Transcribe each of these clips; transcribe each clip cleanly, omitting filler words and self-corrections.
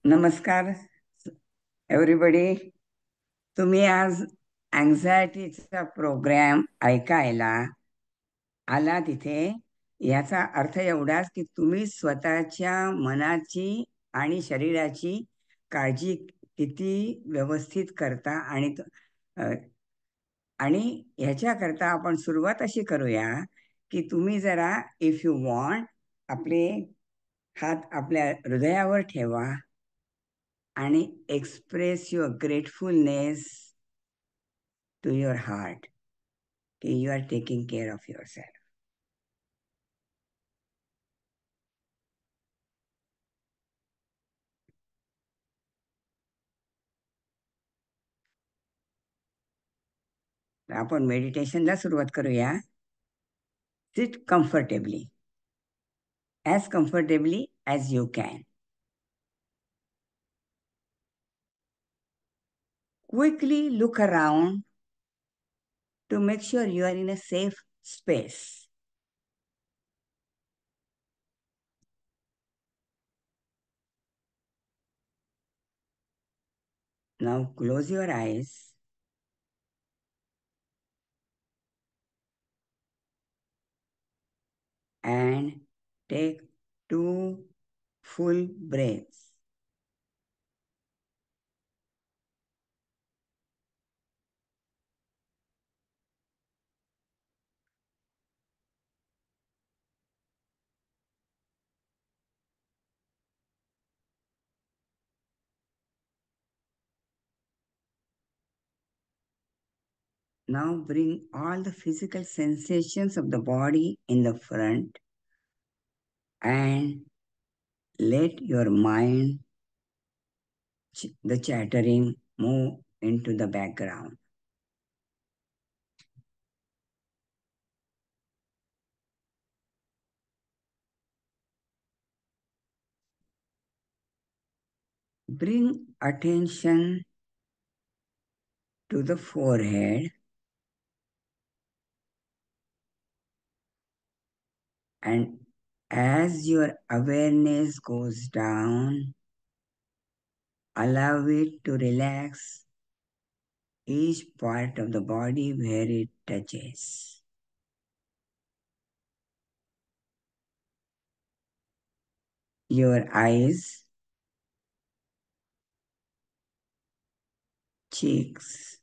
नमस्कार एव्हरीबडी. तुम्ही आज अँझायटीचा प्रोग्राम ऐकायला आला तिथे. याचा अर्थ एवढाच की तुम्ही स्वतःच्या मनाची आणि शरीराची काळजी किती व्यवस्थित करता. अ, आणि ह्याच्याकरता आपण सुरुवात अशी करूया की तुम्ही जरा, इफ यू वॉन्ट, आपले हात आपल्या हृदयावर ठेवा आणि express your gratefulness to your heart की you are taking care of your self. आपण मेडिटेशनला सुरुवात करूया. Sit comfortably, as comfortably as you can. Quickly look around to make sure you are in a safe space. Now close your eyes and take two full breaths. Now bring all the physical sensations of the body in the front and let your mind, the chattering, move into the background. Bring attention to the forehead and as your awareness goes down, allow it to relax each part of the body where it touches. Your eyes, cheeks,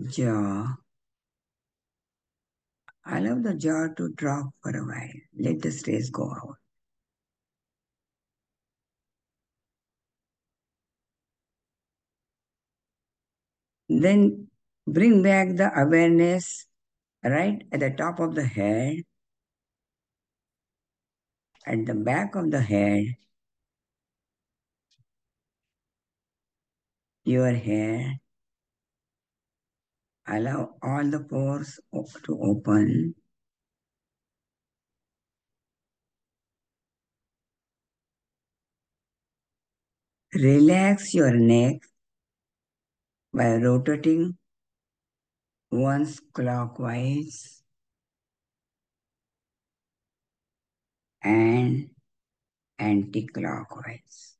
jaw. Allow the jaw to drop for a while. Let the stress go out. Then bring back the awareness right at the top of the head, at the back of the head, your hair. Allow all the pores to open. Relax your neck by rotating once clockwise and anti-clockwise.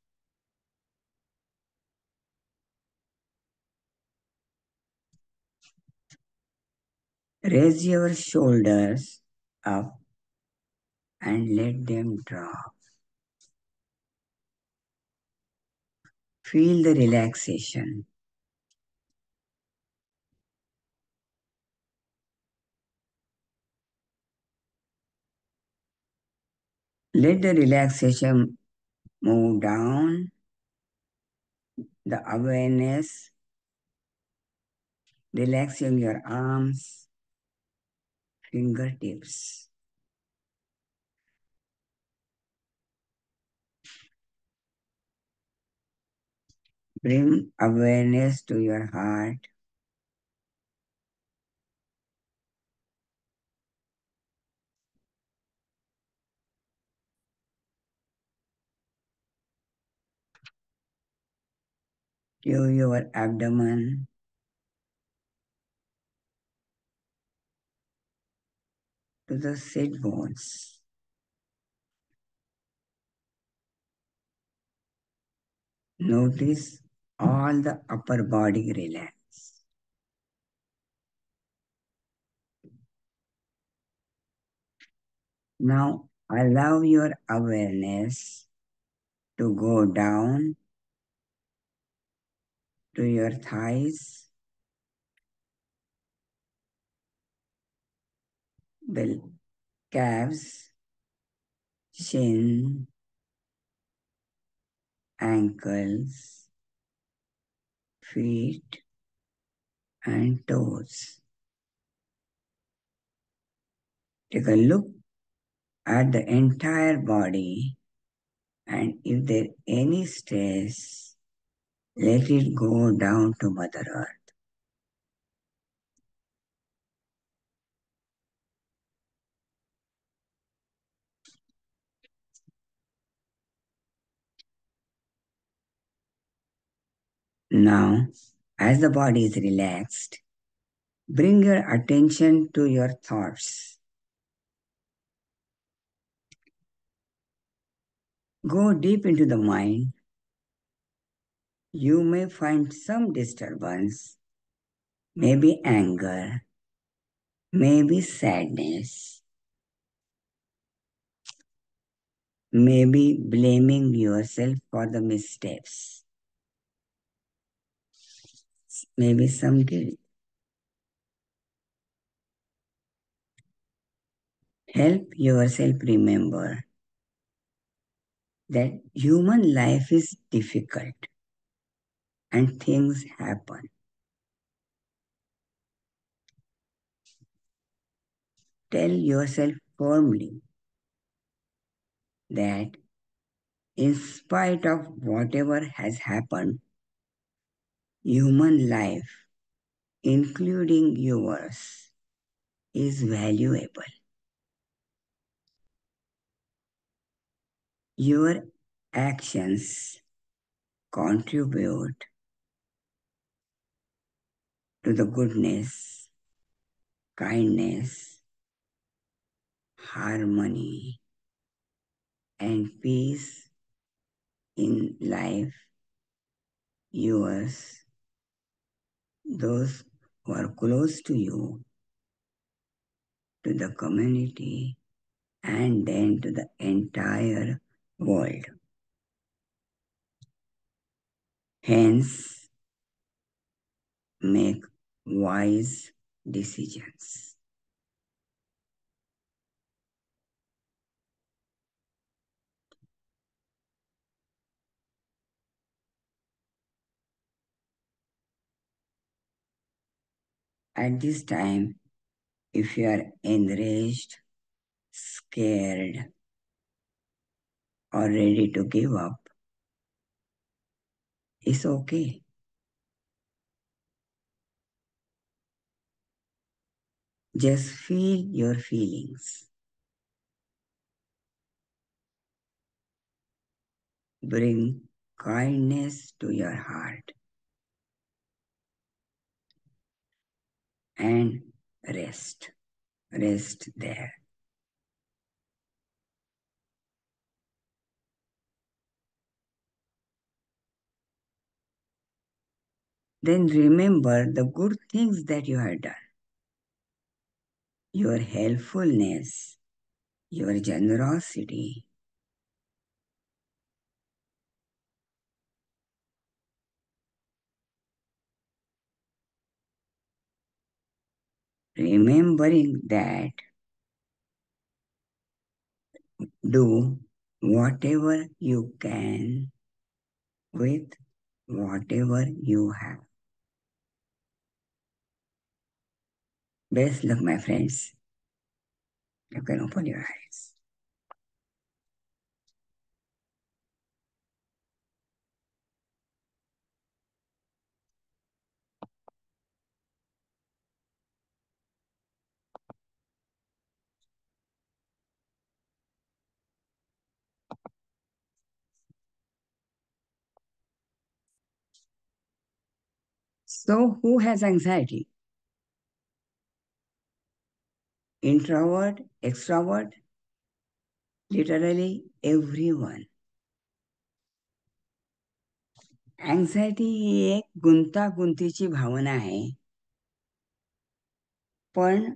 Raise your shoulders up and let them drop. Feel the relaxation. Let the relaxation move down, the awareness, relaxing your arms, fingertips. Bring awareness to your heart. To your abdomen, to the sit bones. Notice all the upper body relax. Now allow your awareness to go down to your thighs, the calves, shin, ankles, feet, and toes. Take a look at the entire body, and if there any stress, let it go down to Mother Earth. Now, as the body is relaxed, bring your attention to your thoughts. Go deep into the mind. You may find some disturbance, maybe anger, maybe sadness, maybe blaming yourself for the missteps, maybe some guilt. Help yourself remember that human life is difficult and things happen. Tell yourself firmly that in spite of whatever has happened, human life, including yours, is valuable. Your actions contribute to the goodness, kindness, harmony, and peace in life, yours, those who are close to you, to the community, and then to the entire world. Hence, make wise decisions. At this time, if you are enraged, scared, or ready to give up, it's okay. Just feel your feelings. Bring kindness to your heart and rest. Rest there. Then remember the good things that you have done, your helpfulness, your generosity. Remembering that, do whatever you can with whatever you have. Best luck, my friends. You can open your eyes. So, who has anxiety? Introvert, extrovert? Literally everyone. Anxiety ही एक गुंतागुंतीची भावना आहे, पण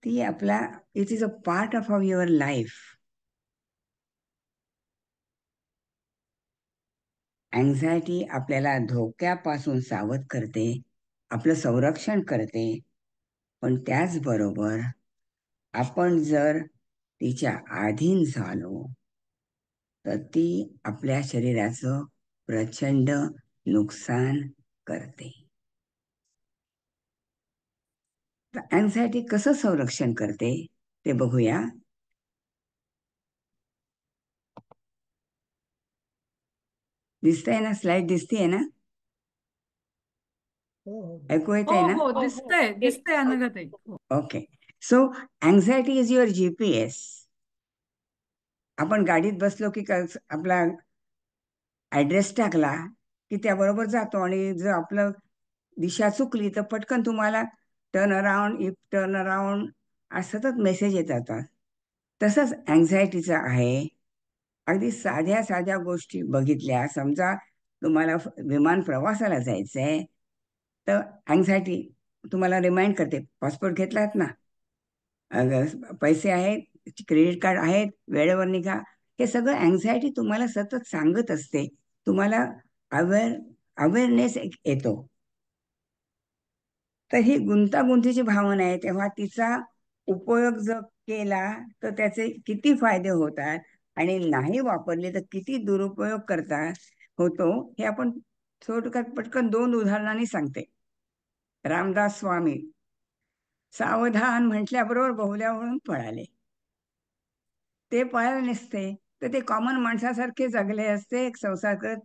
ती आपला it is a part of your life. Anxiety आपल्याला धोक्यापासून सावध करते, आपलं संरक्षण करते, पण त्याचबरोबर आपण जर तिच्या अधीन झालो तर ती आपल्या शरीराचं प्रचंड नुकसान करते. तर अँझायटी कसं संरक्षण करते ते बघूया. दिसतंय ना, स्लाइड दिसतीये ना, ऐकू येत हो आहे ना? हो, दिसतंय दिसतंय अनघाताई. हो. Okay. So anxiety is your GPS. आपण गाडीत बसलो की आपला ॲड्रेस टाकला की त्याबरोबर जातो, आणि जर आपलं दिशा चुकली तर पटकन तुम्हाला turn around, if turn around असं सतत मेसेज येत जातात. तसंच अँझायटीचं आहे. अगदी साध्या साध्या गोष्टी बघितल्या, समजा तुम्हाला विमान प्रवासाला जायचंय, तर अँझायटी तुम्हाला रिमाइंड करते, पासपोर्ट घेतलात ना, पैसे आहेत, क्रेडिट कार्ड आहेत, वेळेवर निघा. हे सगळं अँझायटी तुम्हाला सतत सांगत असते. तुम्हाला अवेअरनेस येतो. तर ही गुंतागुंतीची भावना आहे, तेव्हा तिचा उपयोग जर केला तर त्याचे किती फायदे होतात, आणि नाही वापरले तर किती दुरुपयोग होतो, हे आपण थोडक्यात पटकन 2 उदाहरणांनी सांगते. रामदास स्वामी सावधान म्हटल्याबरोबर बहुल्यावरून पळाले. ते पळाले नसते तर ते कॉमन माणसासारखे जगले असते, एक संसार करत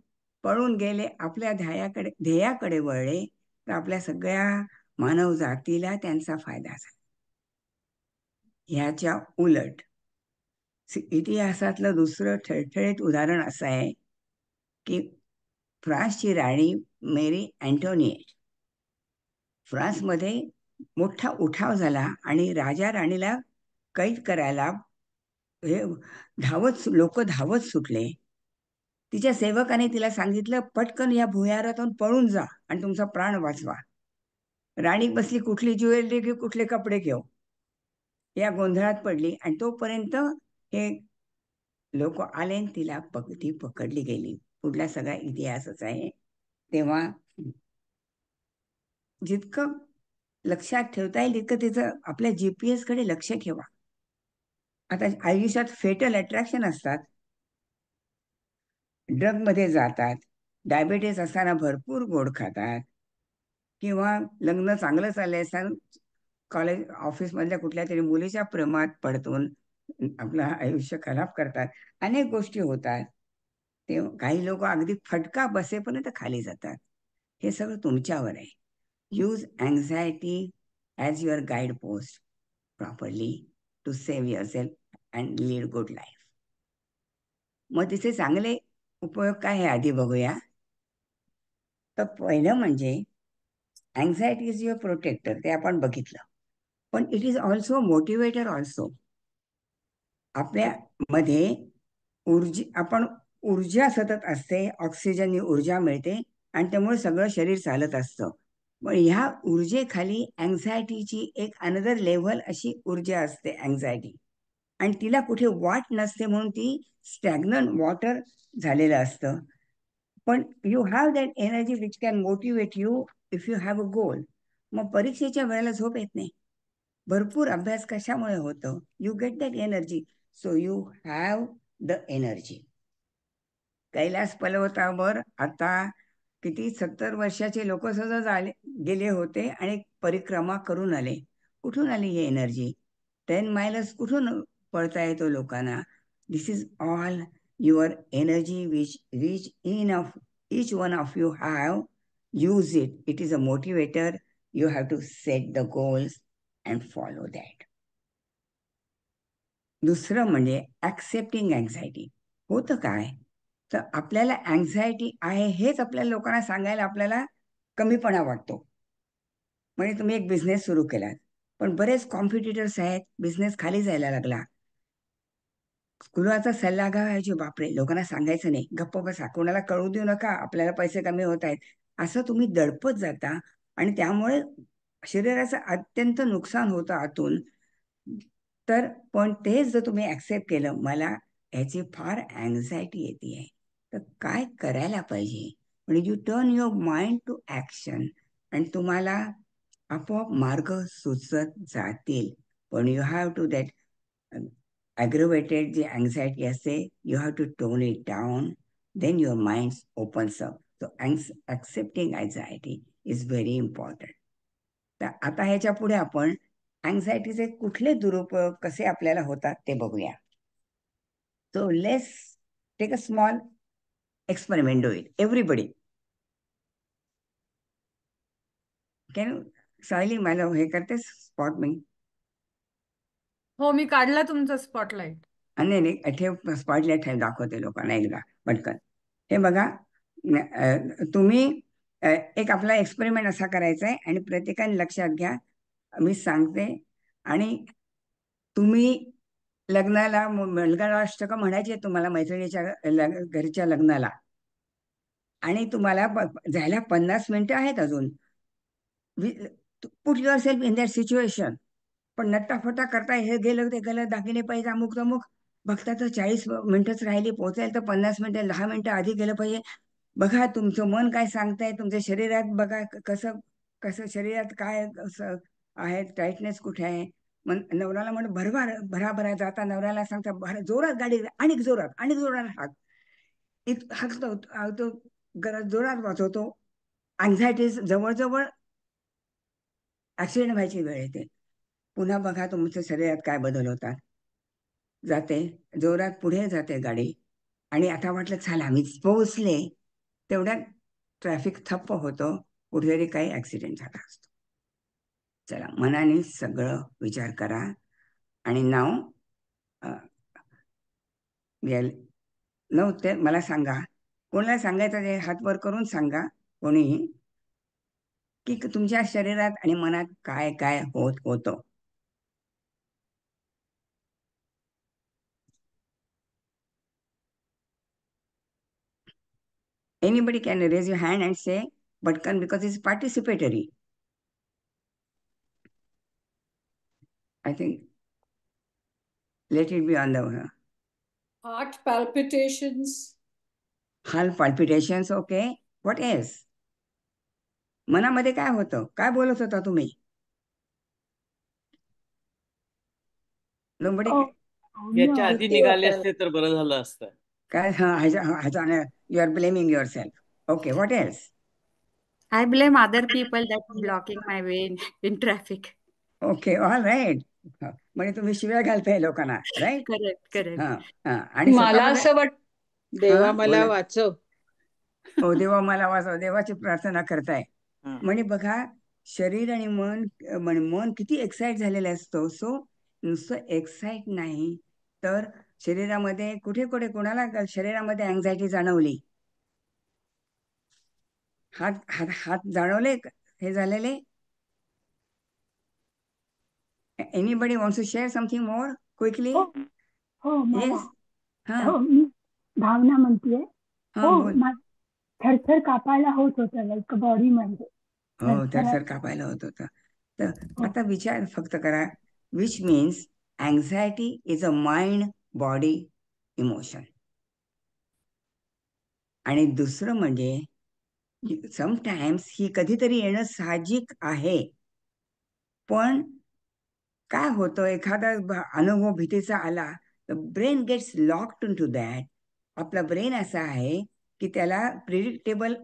पळून गेले, आपल्या ध्येयाकडे वळले, तर आपल्या सगळ्या मानव जातीला त्यांचा फायदा झाला. ह्याच्या उलट इतिहासातलं दुसरं ठळठळीत उदाहरण असं आहे की फ्रान्सची राणी मेरी अँटोनिएट, फ्रान्समध्ये मोठा उठाव झाला आणि राजा राणीला कैद करायला हे लोक धावत सुटले. तिच्या सेवकाने तिला सांगितलं, पटकन या भुयारातून पळून जा आणि तुमचा प्राण वाचवा. राणी बसली, कुठली ज्वेलरी घेऊ, कुठले कपडे घेऊ, या गोंधळात पडली, आणि तोपर्यंत हे लोक आले आणि ती पकडली गेली. पुढला सगळा इतिहासच आहे. तेव्हा जितकं लक्षात ठेवता येईल तितकं तिचं आपल्या GPS कडे लक्ष ठेवा. आता आयुष्यात फेटल अट्रॅक्शन असतात, ड्रग मध्ये जातात, डायबेटीस असताना भरपूर गोड खातात, किंवा लग्न चांगलं चाललंय असताना कॉलेज ऑफिस मधल्या कुठल्या तरी मुलीच्या प्रेमात पडतून आपलं आयुष्य खराब करतात. अनेक गोष्टी होतात. ते काही लोक अगदी फटका बसेपर्यंत खाली जातात. हे सगळं तुमच्यावर आहे. Use anxiety as your guide post properly to save your self and lead good life. मग तिचे चांगले उपयोग काय हे आधी बघूया. तर पहिलं म्हणजे अँझायटी इज युअर प्रोटेक्टर, ते आपण बघितलं, पण it is also motivator also. आपल्या मध्ये आपण ऊर्जा सतत असते, ऑक्सिजन ऊर्जा मिळते, आणि त्यामुळे सगळं शरीर चालत असतं. पण ह्या ऊर्जेखाली अँझायटीची एक अनदर लेव्हल अशी ऊर्जा असते अँझायटी, आणि तिला कुठे वाट नसते, म्हणून ती स्टॅग्नंट वॉटर झालेलं असतं. पण you have that energy which can motivate you if you have a goal. मग परीक्षेच्या वेळेला झोप येत नाही. भरपूर अभ्यास कशामुळे होतो? You get that energy, so you have the energy. Kailash पर्वतावर आता किती 70 वर्षाचे लोक सहज गेले होते आणि परिक्रमा करून आले. कुठून आली ही एनर्जी? 10 माइल्स कुठून पळता येतो लोकांना? This is all your energy which each one of you have. Use it. It is a motivator. You have to set the goals and follow that. दुसरं म्हणजे ॲक्सेप्टिंग अँझायटी. होतं काय, तर आपल्याला अँझायटी आहे हेच आपल्या लोकांना सांगायला आपल्याला कमीपणा वाटतो. म्हणजे तुम्ही एक बिझनेस सुरू केलात, पण बरेच कॉम्पिटिटर्स आहेत, बिझनेस खाली जायला लागला, कुणाचा सल्ला घ्यायचे, बापरे लोकांना सांगायचं नाही, गप्प बसा, कोणाला कळू देऊ नका, आपल्याला पैसे कमी होत आहेत, असं तुम्ही दडपत जाता. आणि त्यामुळे शरीराचं अत्यंत नुकसान होतं आतून. तर पण तेच जर तुम्ही ऍक्सेप्ट केलं, मला ह्याची फार अँझायटी येते, तर काय करायला पाहिजे, म्हणजे you turn your mind to action, आणि तुम्हाला आपोआप मार्ग सुचत जातील. पण you have to that aggravated जी anxiety असते, you have to tone it down, then your mind opens up. So accepting anxiety is very important. तर आता ह्याच्या पुढे आपण अँझायटीचे कुठले दुरुपयोग कसे आपल्याला होतात ते बघूया. So let's take a small experiment, do it everybody. Can Sayali मला हे करते स्पॉट मी. हो, मी काढला तुमचा स्पॉटलाइट. नाही नाही, ठेव स्पॉटलाईट, ठेव, दाखवते लोकांना एकदा पटकन. हे बघा, तुम्ही एक आपला एक्सपेरिमेंट असा करायचा आहे, आणि प्रत्येकाने लक्षात घ्या, मी सांगते, आणि तुम्ही लग्नाला मुलगा म्हणायचे तुम्हाला मैत्रिणीच्या घरच्या लग्नाला, आणि तुम्हाला जायला 50 मिनिटं आहेत अजून. Put your self in that situation. पण नट्टाफटा करताय, हे गेलं ते गेलं, दागिने पाहिजे, अमुक तमुक, बघता तर 40 मिनिटच राहिली पोहोचायला, तर 50 मिनिटं, 10 मिनिटं आधी गेलं पाहिजे. बघा तुमचं मन काय सांगताय, तुमच्या शरीरात बघा कसं कसं शरीरात काय असं आहे, टाईटनेस कुठे आहे. मग नवऱ्याला म्हणून भराभरा जाता नवऱ्याला सांगता, जोरात गाडी, आणि जोरात, आणि जोरात हाक, हाकतो, तो जोरात वाचवतो. अँझायटी जवळजवळ ऍक्सिडेंट व्हायची वेळ येते. पुन्हा बघा तुमच्या शरीरात काय बदल होतात. जाते, जोरात पुढे जाते गाडी, आणि आता वाटलं चला मी पोहोचले, तेवढ्यात ट्रॅफिक ठप्प होतो, कुठेतरी काही ऍक्सिडेंट झाला असतो. चला, मनाने सगळं विचार करा, आणि नाव ते मला सांगा, कोणाला सांगायचं ते हात वर करून सांगा, कोणीही, की तुमच्या शरीरात आणि मनात काय काय होत होतं. Anybody can raise your hand and say, Bhatkan, because it's participatory. I think let it be on the Heart palpitations. heart palpitations. Okay. What else? मनामध्ये काय होतं, काय बोलत होता तुम्ही? Nobody. याच्या आधी भीती निघाले वाटायला. असते तर बरं झालं असतं. काय you are blaming yourself. Okay, what else? I blame other people that are blocking my way in traffic. Okay, all right. म्हणजे तुम्ही शिव्या घालताय लोकांना, राईट? Correct, correct. आणि मला स्वतःबद्दल, असं वाट, देवा मला बोला. वाचव. हो, देवा मला वाचव, देवाची प्रार्थना करताय. हं. म्हणजे बघा, शरीर आणि मन किती एक्साइट झालेलं असतो. सो नुसतं एक्साइट नाही, तर शरीरामध्ये कुठे कुठे कोणाला शरीरामध्ये अँझायटी जाणवली, हात हात हात जाणवले हे झालेले. Anybody wants to share something more quickly? हो हो मला येस. हा हो मी भावना म्हणतेय. हा, हो बोल. थरथर कापायला होत होतं, लाईक बॉडी मध्ये हो, थरथर कापायला होत होतं. तर हो. आता विचार फक्त करा, which means anxiety is a mind body emotion. आणि दुसरं म्हणजे समटाइम्स ही कधीतरी येणं साहजिक आहे, पण काय होतं, एखादा अनुभव भीतीचा आला, तर brain gets locked in to that. आपला ब्रेन असा आहे की त्याला प्रिडिक्टेबल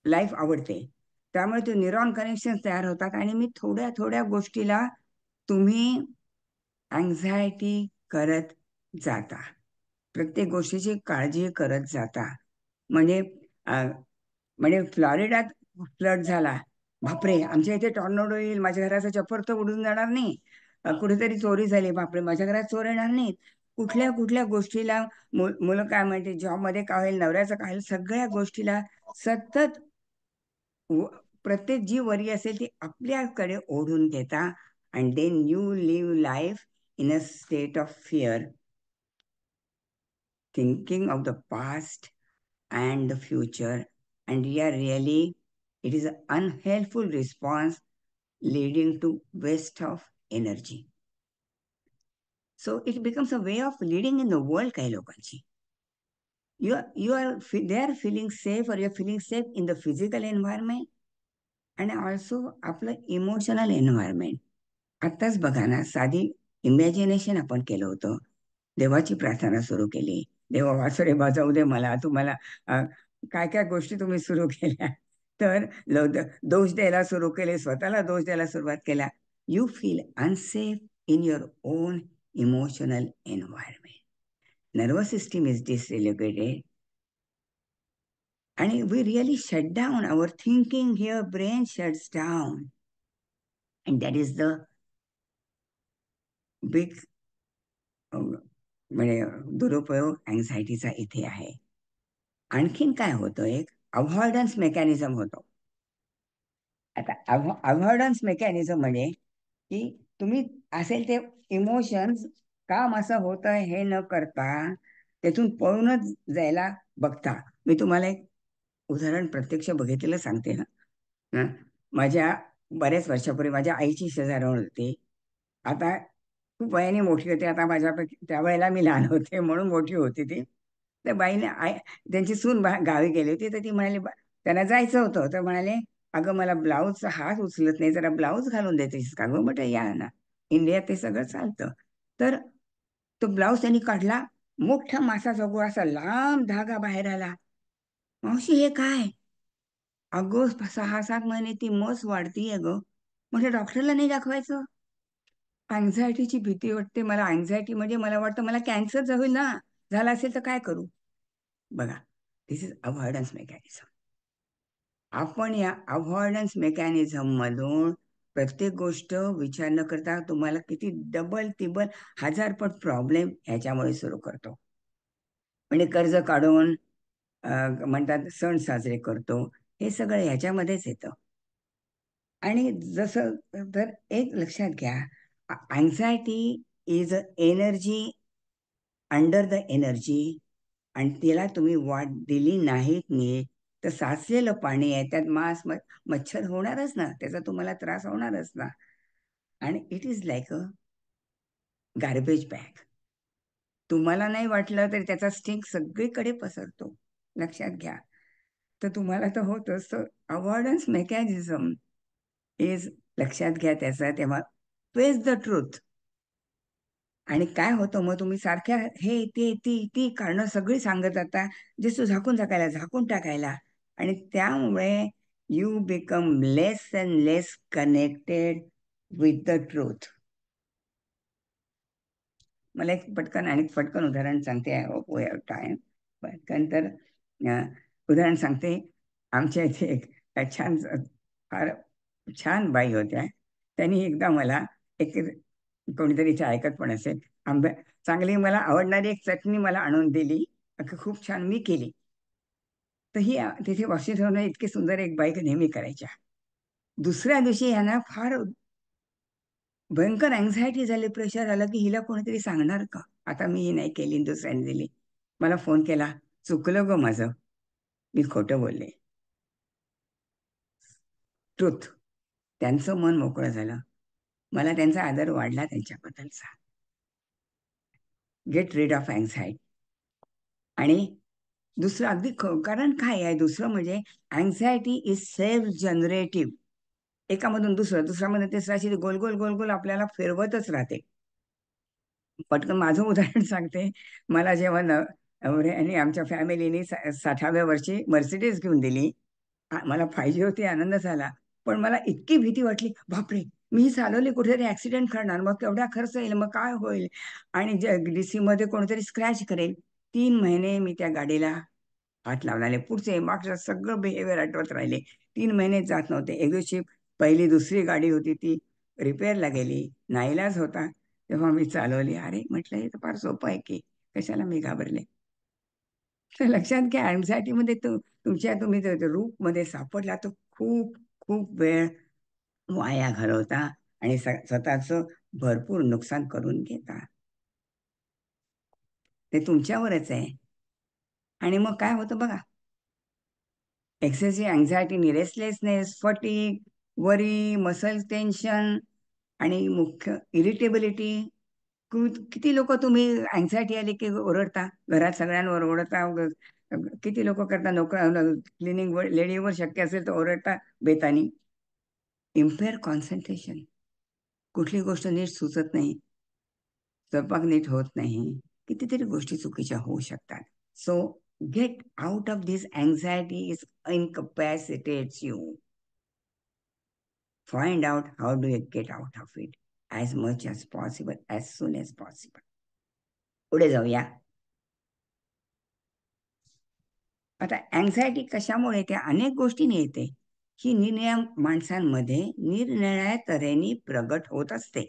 लाईफ आवडते, त्यामुळे ते न्यूरॉन कनेक्शन तयार होतात, आणि मी थोड्या थोड्या गोष्टीला तुम्ही अँझायटी करत जाता, प्रत्येक गोष्टीची काळजी करत जाता. म्हणजे म्हणजे फ्लॉरिडात फ्लड झाला, बापरे आमच्या इथे टॉर्नेडो येईल, माझ्या घराचं चप्पर तर उडून जाणार नाही, कुठेतरी चोरी झाली, बापरे माझ्या घरात चोर येणार नाहीत. कुठल्या कुठल्या गोष्टीला मुलं काय म्हणते, जॉबमध्ये काय होईल, नवऱ्याचं काय होईल, सगळ्या गोष्टीला सतत प्रत्येक जी वरी असेल ती आपल्याकडे ओढून घेता, and then you live life in a state of fear. thinking of the past and the future, and we are really, it is an unhelpful response leading to waste of energy. So it becomes a way of leading in the world काही लोकांची. They are feeling safe, or you are feeling safe in the physical environment and also आपलं emotional environment. आत्ताच बघा ना, साधी imagination आपण केलं होतं, देवाची प्रार्थना सुरू केली, देवा वासरे वाजवू दे मला, तुम्हाला काय काय गोष्टी तुम्ही सुरू केल्या, तर दोष द्यायला सुरू केले, स्वतःला दोष द्यायला सुरुवात केल्या. You feel unsafe in your own emotional environment. Nervous system is dysregulated and we really shut down our thinking here, brain shuts down, and that is the big म्हणजे दुरुपयोग अँझायटीचा इथे आहे. आणखीन काय होतं, एक अव्हॉइडन्स मेकॅनिझम होतो. आता अव्हॉइडन्स मेकॅनिझम म्हणजे की तुम्ही असेल ते इमोशन्स काम असं होतं हे न करता त्यातून पळूनच जायला बघता. मी तुम्हाला एक उदाहरण प्रत्यक्ष बघितलेलं सांगते ना. माझ्या बऱ्याच वर्षापूर्वी माझ्या आईची शेजारवळ होती. आता खूप वयाने मोठी होती, आता माझ्यापैकी त्यावेळेला मी लहान होते म्हणून मोठी होती ती. तर बाईने त्यांची सून गावी गेली होती, तर ती म्हणाली त्यांना जायचं होतं, तर म्हणाले अगं मला ब्लाऊजचा हात उचलत नाही, जरा ब्लाऊज घालून देतेस का गं? म्हटलं या ना, इंडियात ते सगळं चालतं. तर तो ब्लाऊज त्यांनी काढला, मोठा मासाचा गोळा असा लांब धागा बाहेर आला. मावशी हे काय? अगं 6-7 महिने ती मस वाढतीये ग. म्हणजे डॉक्टरला नाही दाखवायचं? अँझायटीची भीती वाटते मला. अँझायटी म्हणजे मला वाटतं मला कॅन्सर होईल ना, झाला असेल तर काय करू? बघा, दिस इज अव्हॉइडन्स मेकॅनिझम. आपण या अव्हॉइडन्स मेकॅनिझम मधून प्रत्येक गोष्ट विचार न करता तुम्हाला किती डबल तिबल 1000 पट प्रॉब्लेम ह्याच्यामुळे सुरू करतो. म्हणजे कर्ज काढून म्हणतात सण साजरे करतो, हे सगळं ह्याच्यामध्येच येतं. आणि जसं तर एक लक्षात घ्या, anxiety is a energy under the energy, आणि तिला तुम्ही वाट दिली नाहीत नीट तर साचलेलं पाणी आहे, त्यात मांस मच्छर होणारच ना, त्याचा तुम्हाला त्रास होणारच ना. आणि it is like a garbage bag. तुम्हाला नाही वाटलं तरी त्याचा स्टिंक सगळीकडे पसरतो. लक्षात घ्या. तर तुम्हाला तर होत असतं. अव्हॉइडन्स मेकॅनिझम इज, लक्षात घ्या त्याचा, तेव्हा फेस द ट्रूथ. आणि काय होतं मग, तुम्ही सारख्या हे ते ती ती कारणं सगळी सांगत जाता, जे झाकून टाकायला, आणि त्यामुळे you become less and less connected with the truth. मला एक पटकन उदाहरण सांगते. I hope we have time. पटकन तर उदाहरण सांगते. आमच्या इथे एक फार छान बाई होत्या. त्यांनी एकदा मला एक, कोणीतरी इथे ऐकत पण असेल, चांगली मला आवडणारी एक चटणी मला आणून दिली, खूप छान मी केली. तर ही तिथे वॉशिंग्टनला इतकी सुंदर एक बाई नेहमी करायच्या. दुसऱ्या दिवशी ह्यांना फार भयंकर अँझायटी झाली, प्रेशर आलं की हिला कोणीतरी सांगणार का, आता मी ही नाही केली, दुसऱ्याने दिली. मला फोन केला, चुकलं ग माझं, मी खोटं बोलले. ट्रूथ. त्यांचं मन मोकळं झालं. मला त्यांचा आदर वाढला त्यांच्याबद्दलचा. Get rid of anxiety. आणि दुसरं अगदी कारण काय आहे, दुसरं म्हणजे अँझायटी इज सेल्फ जनरेटिव्ह. एकामधून दुसऱ्यामधून तिसरा, अशी गोल गोल गोल गोल आपल्याला फिरवतच राहते. पटकन माझं उदाहरण सांगते. मला जेव्हा आणि आमच्या फॅमिलीने 60व्या वर्षी मर्सिडीज घेऊन दिली, मला पाहिजे होती, आनंद झाला. पण मला इतकी भीती वाटली, बापरे मी चालवली, कुठेतरी ऍक्सिडेंट करणार, मग केवढा खर्च येईल, मग काय होईल, आणि DC मध्ये कोणीतरी स्क्रॅच करेल. 3 महिने मी त्या गाडीला हात लावला. पुढचे मागचं सगळं बिहेवियर आठवत राहिले. 3 महिने जात नव्हते. एक दिवशी पहिली दुसरी गाडी होती, ती रिपेअरला गेली, नाईलाज होता, तेव्हा मी चालवली. अरे म्हटलं हे तर फार सोपं आहे की, कशाला मी घाबरले. तर लक्षात घ्या, अँझायटीमध्ये तुम्ही रूपमध्ये सापडला तर खूप खूप वेळ वाया घालवता आणि स्वतःचं भरपूर नुकसान करून घेता. ते तुमच्यावरच आहे आणि मग काय होतं बघा, एक्सेसिव्ह अँझायटी, रेस्टलेसनेस, फटीग, वरी, मसल टेन्शन आणि मुख्य इरिटेबिलिटी. किती लोक तुम्ही अँझायटी आली की ओरडता, घरात सगळ्यांवर ओरडता, किती लोक करता, क्लिनिंग लेडीवर शक्य असेल तर ओरडता बेतानी. इम्पेअर कॉन्सन्ट्रेशन, कुठली गोष्ट नीट सुचत नाही, स्वयंपाक नीट होत नाही, कितीतरी गोष्टी चुकीच्या होऊ शकतात. So get out of this anxiety is incapacitates you. Find out how do you get out of it as much as possible, as soon as possible. पुढे जाऊया. आता अँझायटी कशामुळे येते? अनेक गोष्टींनी येते. ही निरनिराळ्या माणसांमध्ये निरनिराळ्या तऱ्हेने प्रगट होत असते.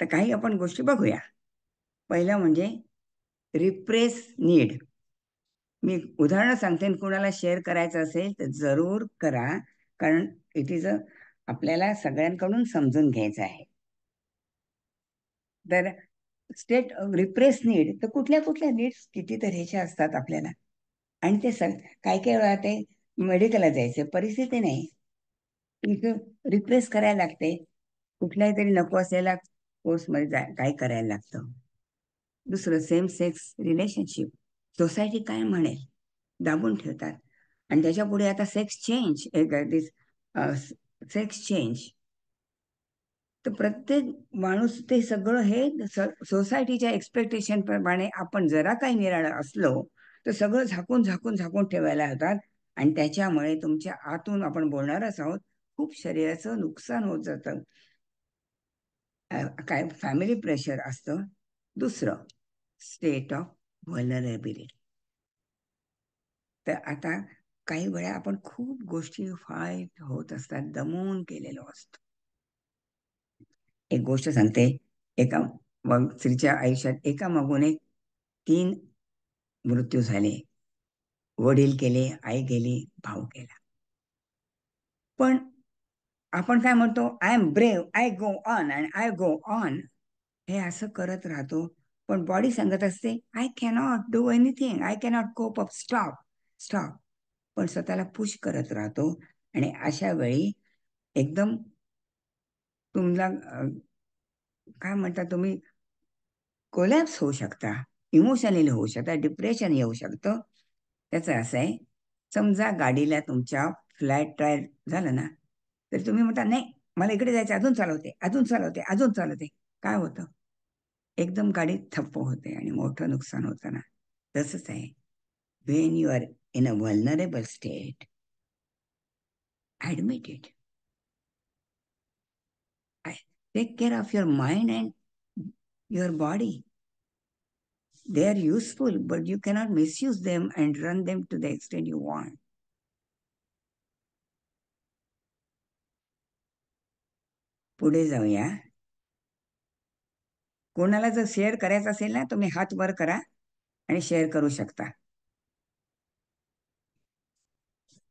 तर काही आपण गोष्टी बघूया. पहिलं म्हणजे रिप्रेस नीड. मी उदाहरण सांगते, कुणाला शेअर करायचं असेल तर जरूर करा, कारण इट इज आपल्याला सगळ्यांकडून समजून घ्यायचं आहे. तर स्टेट रिप्रेस नीड, तर कुठल्या कुठल्या नीड्स किती तऱ्हेच्या असतात आपल्याला, आणि ते काय काय वेळा ते मेडिकलला जायचं परिस्थिती नाही, इथं रिप्रेस करायला लागते. कुठल्याही तरी नको असलेल्या कोर्समध्ये काय करायला लागतं. दुसरं, सेम सेक्स रिलेशनशिप. सोसायटी काय म्हणेल दाबून ठेवतात. आणि त्याच्या पुढे आता सेक्स चेंज. तर प्रत्येक माणूस ते सगळं हे सोसायटीच्या एक्सपेक्टेशन प्रमाणे आपण जरा काही निराळं असलो तर सगळं झाकून झाकून झाकून ठेवायला होतात. आणि त्याच्यामुळे तुमच्या आतून, आपण बोलणारच आहोत, खूप शरीराचं नुकसान होत जातं. काय फॅमिली प्रेशर असतं. दुसरं, स्टेट ऑफ व्हलनरेबिलिटी. तर आता काही वेळा आपण खूप गोष्टी फाईट होत असतात, दमून केलेलो असतो. एक गोष्ट सांगते, एका स्त्रीच्या आयुष्यात एका मागून एक 3 मृत्यू झाले. वडील गेले, आई गेली, भाऊ गेला. पण आपण काय म्हणतो, I am brave, I go on and I go on, हे असं करत राहतो. पण बॉडी सांगत असते, I cannot do anything, I cannot cope up, stop. पण स्वतःला पुश करत राहतो. आणि अशा वेळी एकदम तुम्हाला काय म्हणता, तुम्ही कोलॅप्स होऊ शकता, इमोशनली होऊ शकता, डिप्रेशन येऊ शकतं. त्याचं असं आहे, समजा गाडीला तुमच्या फ्लॅट टायर झालं ना, तर तुम्ही म्हणता, नाही मला इकडे जायचं, अजून चालवते. काय होतं? एकदम गाडी थप्प होते आणि मोठं नुकसान होतं ना. तसंच आहे, when you are in a vulnerable state, admit it. Take care of your mind and your body. They are useful, but you cannot misuse them and run them to the extent you want. पुढे जाऊया. कोणाला जर share करायचं असेल ना, तुम्ही हात वर करा आणि शेअर करू शकता.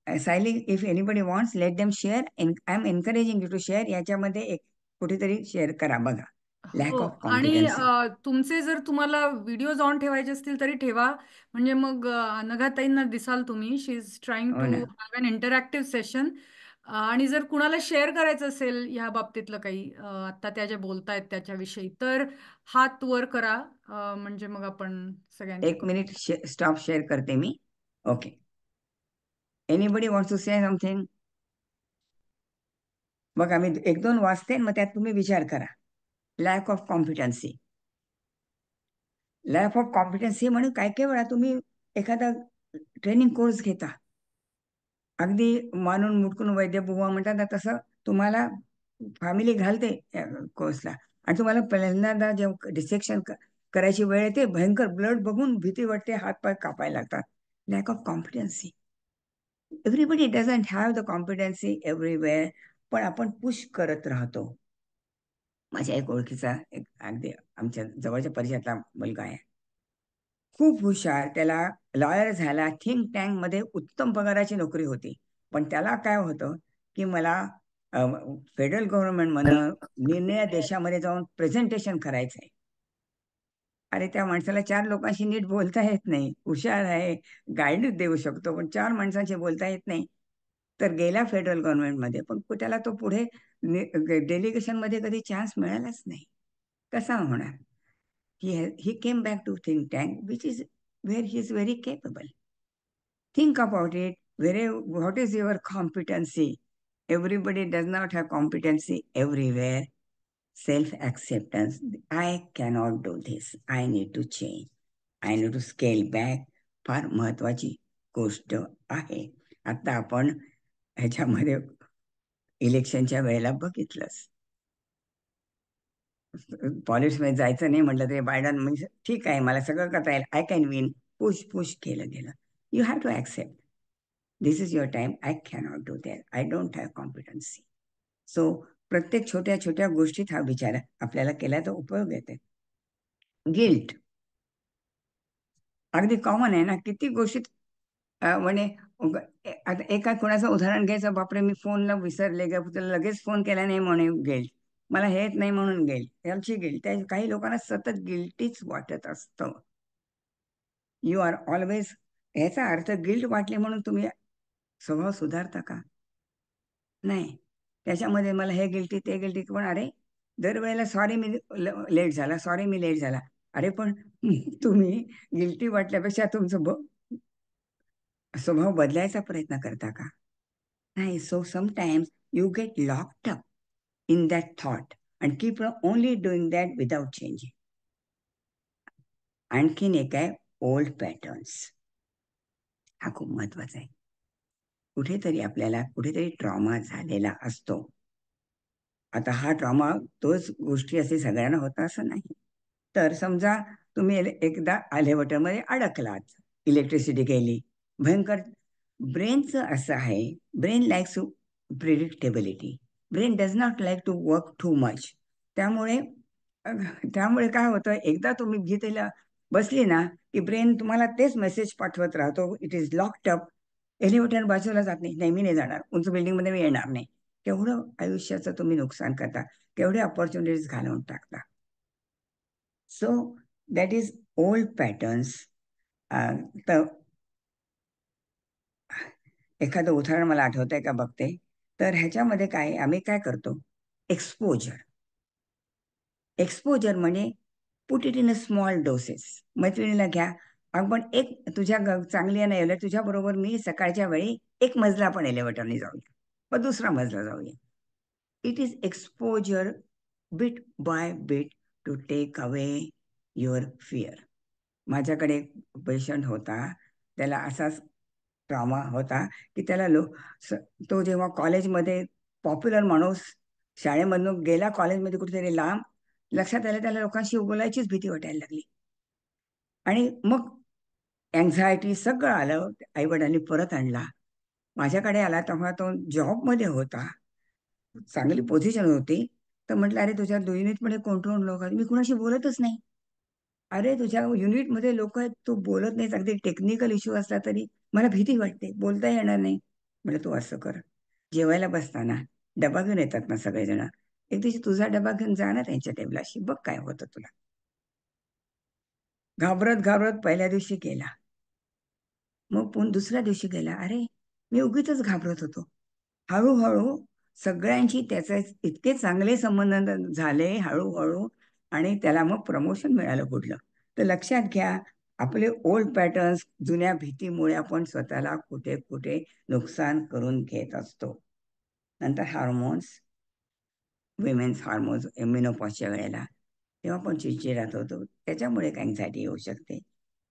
Sayali, if anybody wants, let them share. I am encouraging you to share. याच्यामध्ये एक कुठेतरी शेअर करा बघा. लॅक हो, ऑफ आणि कॉन्फिडन्स. तुमचे जर तुम्हाला व्हिडिओज ऑन ठेवायचे असतील तरी ठेवा, म्हणजे मग नगाताईंना दिसाल तुम्ही. शी इज ट्राइंग हो टू ना. Have an interactive session. आणि जर कुणाला शेअर करायचं असेल ह्या बाबतीतलं काही, आता त्या ज्या बोलतायत त्याच्याविषयी, तर हात वर करा. म्हणजे मग आपण सगळ्यांचे. 1 मिनिट, स्टॉप शेअर करते मी. Okay, anybody wants to say something? बघा, मी 1-2 वाचते, मग त्यात तुम्ही विचार करा. Lack of confidence. म्हणून काय काय वेळा तुम्ही एखादा ट्रेनिंग कोर्स घेता, अगदी मानून मुटकून वैद्य बुवा म्हणतात ना, तसं तुम्हाला फॅमिली घालते कोर्सला, आणि तुम्हाला पहिल्यांदा जेव्हा डिसेक्शन करायची वेळ येते, भयंकर ब्लड बघून भीती वाटते, हातपाय कापायला लागतात. Lack of confidence. Everybody doesn't have the confidence everywhere, पण आपण पुश करत राहतो. माझ्या एक ओळखीचा, एक अगदी आमच्या जवळच्या परिचयातला मुलगा आहे, खूप हुशार, त्याला लॉयर झाला, थिंक टँक मध्ये उत्तम पगाराची नोकरी होती. पण त्याला काय होतं की मला फेडरल गव्हर्नमेंट म्हणून निर्णय देशामध्ये जाऊन प्रेझेंटेशन करायचंय. अरे त्या माणसाला 4 लोकांशी नीट बोलता येत नाही, हुशार आहे, गाईडन्स देऊ शकतो, पण 4 माणसांशी बोलता येत नाही. तर गेला फेडरल गव्हर्नमेंटमध्ये, पण त्याला तो पुढे डेलिगेशनमध्ये कधी चान्स मिळालाच नाही. कसा होणार? he came back to think tank, which is where he is very capable. Think about it. What is your competency? Everybody does not have competency everywhere. Self-acceptance. I cannot do this. I need to change. I need to scale back. फार महत्वाची गोष्ट आहे. आता आपण ह्याच्यामध्ये इलेक्शनच्या वेळेला बघितलंच. पॉलिटिक्समध्ये जायचं नाही म्हटलं तरी बायडन म्हणजे ठीक आहे, मला सगळं करता येईल, आय कॅन विन, पुश केलं गेलं. You have to accept this is your time, I cannot do that, I don't have competency. So प्रत्येक छोट्या छोट्या गोष्टीत हा विचार आपल्याला केल्याचा उपयोग येते. गिल्ट अगदी कॉमन आहे ना, किती गोष्टीत म्हणे आता एका कोणाचं उदाहरण घ्यायचं, बापरे मी फोनला विसरले, लगेच फोन केला नाही म्हणे गिल्ट, मला हे येत नाही म्हणून गिल्ट, त्यांची गिल्ट. काही लोकांना सतत गिल्टीच वाटत असतं. यू आर ऑलवेज, ह्याचा अर्थ गिल्ट वाटले म्हणून तुम्ही स्वभाव सुधारता का? नाही. त्याच्यामध्ये मला हे गिल्टी ते गिल्टी, पण अरे दरवेळेला सॉरी मी लेट झाला, सॉरी मी लेट झाला. अरे पण तुम्ही गिल्टी वाटल्यापेक्षा तुमचं स्वभाव बदलायचा प्रयत्न करता का? नाही. So sometimes you get locked up in that thought and keep only doing that without changing. आणखीन एक आहे ओल्ड पॅटर्न्स. हा खूप महत्वाचा आहे. कुठेतरी आपल्याला कुठेतरी ट्रॉमा झालेला असतो. आता हा ट्रॉमा तोच गोष्टी असे सगळ्यांना होता असं नाही. तर समजा तुम्ही एकदा एलिव्हेटरमध्ये अडकलात, इलेक्ट्रिसिटी गेली, भयंकर. ब्रेनचं असं आहे, brain likes predictability. Brain does not like to work too much. त्यामुळे काय होतं, एकदा तुम्ही भीतीला बसली ना की ब्रेन तुम्हाला तेच मेसेज पाठवत राहतो, it is locked up. Elevator बाजूला जात नाही, नाही मी नाही जाणार, उंच बिल्डिंगमध्ये मी येणार नाही. केवढं आयुष्याचं तुम्ही नुकसान करता, केवढे ऑपॉर्च्युनिटीज घालवून टाकता. So that is old patterns. तर एखादं उदाहरण मला आठवत आहे का बघते. तर ह्याच्यामध्ये काय आम्ही काय करतो, एक्सपोजर म्हणजे put it in a small doses. मैत्रिणीला घ्या, आपण एक तुझ्या चांगली नाही एवढं, तुझ्या बरोबर मी सकाळच्या वेळी 1 मजला आपण एलिव्हेटरने जाऊया, मग 2रा मजला जाऊया. It is exposure bit by bit to take away your fear. माझ्याकडे एक पेशंट होता, त्याला असाच ट्रॉमा होता की त्याला तो जेव्हा कॉलेजमध्ये पॉप्युलर माणूस, शाळेमधून गेला कॉलेजमध्ये कुठेतरी लांब, लक्षात आलं त्याला लोकांशी बोलायचीच भीती वाटायला लागली. आणि मग अँझायटी सगळं आलं. आईवडिलांनी परत आणला, माझ्याकडे आला. तेव्हा तो जॉबमध्ये होता, चांगली पोझिशन होती. तर म्हटलं अरे तुझ्या युनिटमध्ये कोण लोक आहेत, मी कुणाशी बोलतच नाही. अरे तुझ्या युनिटमध्ये लोक आहेत, तू बोलत नाहीस, अगदी टेक्निकल इश्यू असला तरी मला भीती वाटते, बोलता येणार नाही. म्हणजे तू असं कर, जेवायला बसताना डबा घेऊन येतात ना सगळेजण, एक दिवशी तुझा डबा घेऊन जा ना त्यांच्या टेबलाशी, बघ काय होतं तुला. घाबरत पहिल्या दिवशी गेला, मग 2ऱ्या दिवशी गेला. अरे मी उगीच घाबरत होतो. हळूहळू सगळ्यांची त्याचे इतके चांगले संबंध झाले हळूहळू, आणि त्याला मग प्रमोशन मिळालं पुढलं. तर लक्षात घ्या, आपले ओल्ड पॅटर्न्स, जुन्या भीतीमुळे आपण स्वतःला कुठे कुठे नुकसान करून घेत असतो. नंतर हार्मोन्स, विमेन्स हार्मोन्स, मेनोपॉजच्या वेळेला तेव्हा पण चिडचिड होतो, त्याच्यामुळे अँझायटी येऊ शकते.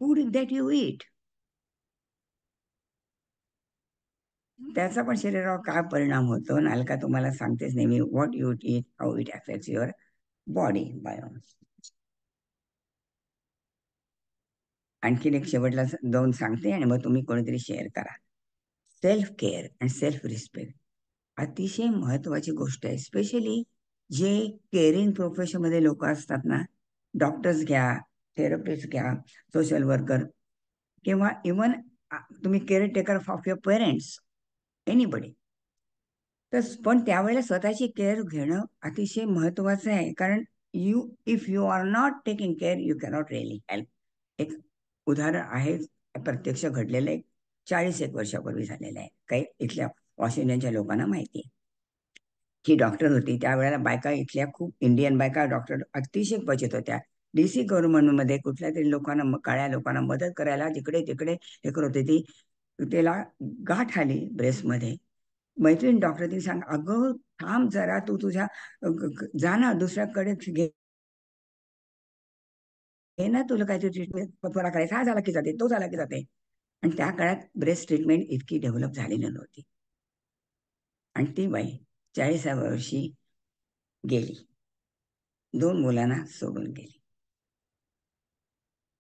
फूड दॅट यू ईट, त्याचा पण शरीरावर काय परिणाम होतो. नालका तुम्हाला सांगतेच नेहमी, what you eat, how it affects your body biomes. आणखीन एक शेवटला जाऊन सांगते आणि मग तुम्ही कोणीतरी शेअर करा. Self care and self respect अतिशय महत्वाची गोष्ट आहे. स्पेशली जे केअरिंग प्रोफेशनमध्ये लोक असतात ना, डॉक्टर्स घ्या, थेरपिस्ट घ्या, सोशल वर्कर, किंवा इवन तुम्ही caretaker of your parents, anybody. तर पण त्यावेळेला स्वतःची केअर घेणं अतिशय महत्वाचं आहे, कारण if you are not taking care you cannot really help. एक उदाहरण आहे, प्रत्यक्ष घडलेलं, एक 40 वर्षापूर्वी झालेलं आहे. काही इथल्या ऑस्ट्रेलियनच्या लोकांना माहिती आहे. ही डॉक्टर होती. त्यावेळेला बायका, इथल्या खूप इंडियन बायका डॉक्टर अतिशय क्वचित होत्या. DC गव्हर्नमेंटमध्ये कुठल्या तरी लोकांना, काळ्या लोकांना मदत करायला जिकडे तिकडे हे करत होती. त्याला गाठ आली ब्रेस्टमध्ये. मैत्रीण डॉक्टर ती सांग, अगं थांब जरा, तू तुझ्या जा ना दुसऱ्याकडे घे ना, तुला काहीतरी ट्रीटमेंट त्वरा करायचं, हा झाला की जाते, तो झाला की जाते. आणि त्या काळात ब्रेस्ट ट्रीटमेंट इतकी डेव्हलप झालेली नव्हती. आणि ती बाई 40व्या वर्षी गेली, 2 मुलांना सोडून गेली.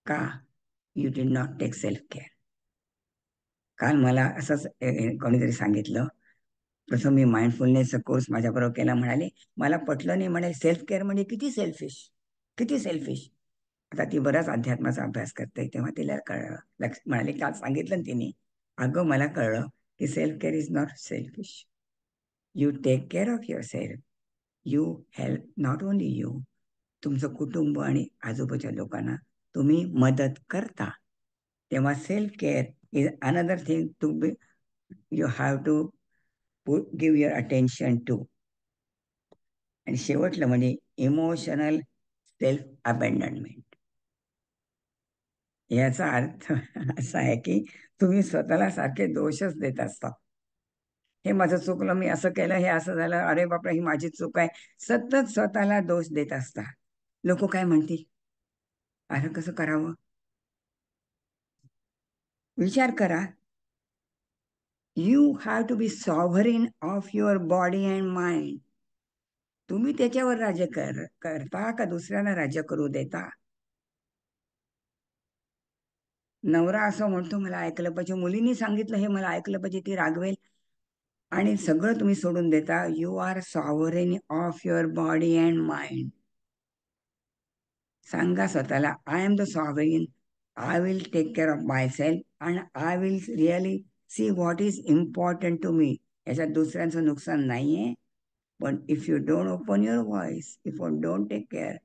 का? You did not take self care. काल मला असंच कोणीतरी सांगितलं, प्रथम मी माइंडफुलनेसचा कोर्स माझ्याबरोबर केला, म्हणाले मला पटलं नाही, म्हणे सेल्फ केअर म्हणजे किती सेल्फिश, किती सेल्फिश. आता ती बराच अध्यात्माचा अभ्यास करते, तेव्हा तिला कळलं, म्हणाले काल सांगितलं ना तिने, अगं मला कळलं की self care is not selfish. You take care of your self, you help not only you, तुमचं कुटुंब आणि आजूबाजूच्या लोकांना तुम्ही मदत करता. तेव्हा self care is another thing to be, you have to give your attention to. आणि शेवटलं म्हणजे इमोशनल सेल्फ अबॅन्डनमेंट. याचा अर्थ असा आहे की तुम्ही स्वतःला सारखे दोषच देत असता. हे माझं चुकलं, मी असं केलं, हे असं झालं, अरे बापरे ही माझी चूक आहे. सतत स्वतःला दोष देत असता. लोक काय म्हणतील, अरे कसं करावं? विचार करा. You have to be sovereign of your body and mind. तुम्ही त्याच्यावर राज्य करता का दुसऱ्यांना राज्य करू देता? नवरा असं म्हणतो मला ऐकलं पाहिजे, मुलींनी सांगितलं हे मला ऐकलं पाहिजे, ती रागवेल, आणि सगळं तुम्ही सोडून देता. You are sovereign of your body and mind. सांगा स्वतःला, I am the sovereign, I will take care of my self and I will really see what is important to me. याच्यात दुसऱ्यांचं नुकसान नाहीये. पण if you don't open your voice, if you don't take care,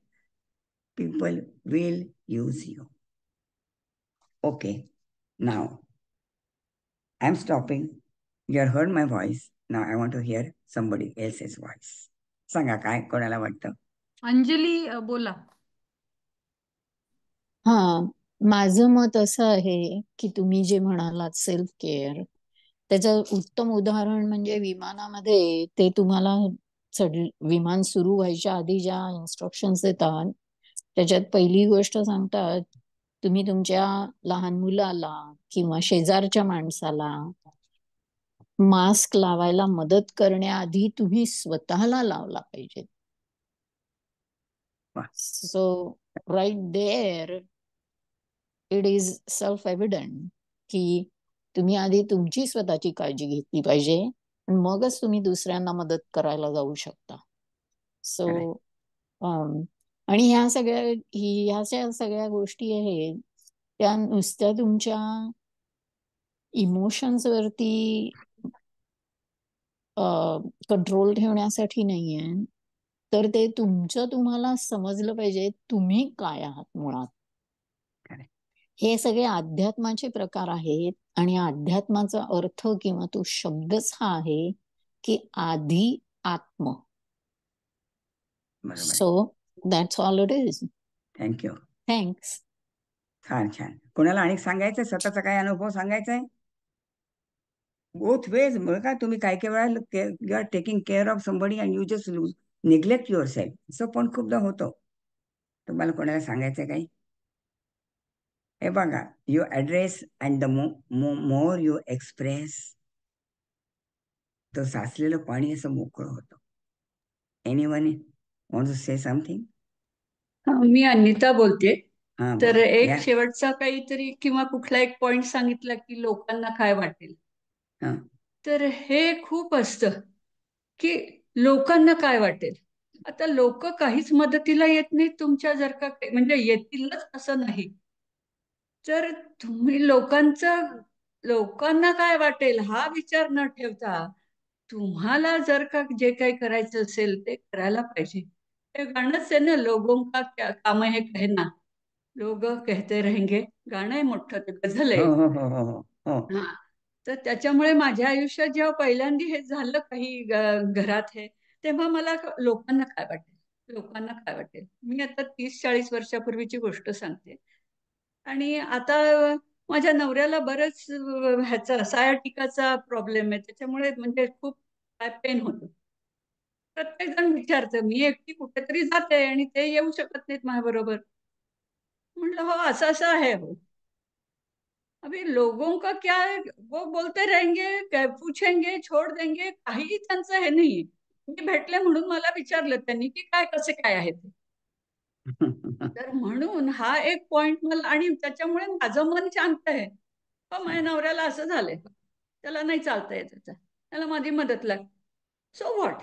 people will use you. Okay, now I'm stopping. You have heard my voice. Now I want to hear somebody else's voice. सांगा काय कोणाला वाटतं? अंजली बोला. हा, माझं मत असं आहे की तुम्ही जे म्हणालात सेल्फ केअर, त्याचं उत्तम उदाहरण म्हणजे विमानामध्ये ते तुम्हाला विमान सुरू व्हायच्या आधी ज्या इन्स्ट्रक्शन्स देतात, त्याच्यात पहिली गोष्ट सांगतात, तुम्ही तुमच्या लहान मुलाला किंवा शेजारच्या माणसाला मास्क लावायला मदत करण्याआधी तुम्ही स्वतःला लावला पाहिजे. So right there it is self evident की तुम्ही आधी तुमची स्वतःची काळजी घेतली पाहिजे, मगच तुम्ही दुसऱ्यांना मदत करायला जाऊ शकता. सो आणि ह्या सगळ्या गोष्टी आहेत त्या नुसत्या तुमच्या इमोशन्स वरती कंट्रोल ठेवण्यासाठी नाहीये, तर ते तुम्हाला समजलं पाहिजे तुम्ही काय आहात मुळात. हे सगळे अध्यात्माचे प्रकार आहेत आणि अध्यात्माचा अर्थ किंवा तो शब्दच हा आहे की आधी आत्म. So that's all it is. Thank you. Thanks. छान छान. कोणाला आणि सांगायचं, स्वतःचा काय अनुभव सांगायचा आहे? Both ways. बघा तुम्ही काय काय वेळा you are taking care of somebody and you just neglect your self. असं पण खूपदा होतं. तुम्हाला कोणाला सांगायचं काही? हे बघा, you address and the more you express, तर साचलेलं पाणी असं मोकळं होतं. Anyone want to say something? मी अनिता बोलते. हां, तर बोला. एक या. शेवटचा काहीतरी किंवा कुठला एक पॉइंट सांगितला की लोकांना काय वाटेल. हां. तर हे खूप असतं की लोकांना काय वाटेल. आता लोक काहीच मदतीला येत नाही तुमच्या, जर का म्हणजे येतीलच असं नाही. तर तुम्ही लोकांना काय वाटेल हा विचार न ठेवता तुम्हाला जर का जे काही करायचं असेल ते करायला पाहिजे. ते गाणंच आहे ना, लोगों का क्या काम है कहना, लोग कहते रहेंगे. गाणं आहे मोठं, ते गझल हो आहे. हो हो हो हो हो हा. तर त्याच्यामुळे माझ्या आयुष्यात जेव्हा पहिल्यांदा हे झालं काही घरात हे, तेव्हा मला लोकांना काय वाटेल, लोकांना काय वाटेल. मी आता 30-40 वर्षापूर्वीची गोष्ट सांगते. आणि आता माझ्या नवऱ्याला बरंच ह्याचा सायाटिकाचा प्रॉब्लेम आहे, त्याच्यामुळे म्हणजे खूप पेन होतं. प्रत्येक जण विचारतं, मी एकटी कुठेतरी जाते आणि ते येऊ शकत नाहीत माझ्याबरोबर. म्हटलं हो, असं असं आहे हो. अभी लोगों का क्या है, वो बोलते रहेंगे, पूछेंगे, छोड़ देंगे, काहीही त्यांचं हे नाहीये. मी भेटले म्हणून मला विचारलं त्यांनी की काय कसे काय आहे ते. तर म्हणून हा एक पॉइंट मला, आणि त्याच्यामुळे माझं मन शांत आहे. माझ्या नवऱ्याला असं झालंय, त्याला नाही चालता येत, त्याला माझी मदत लागते, सो व्हॉट.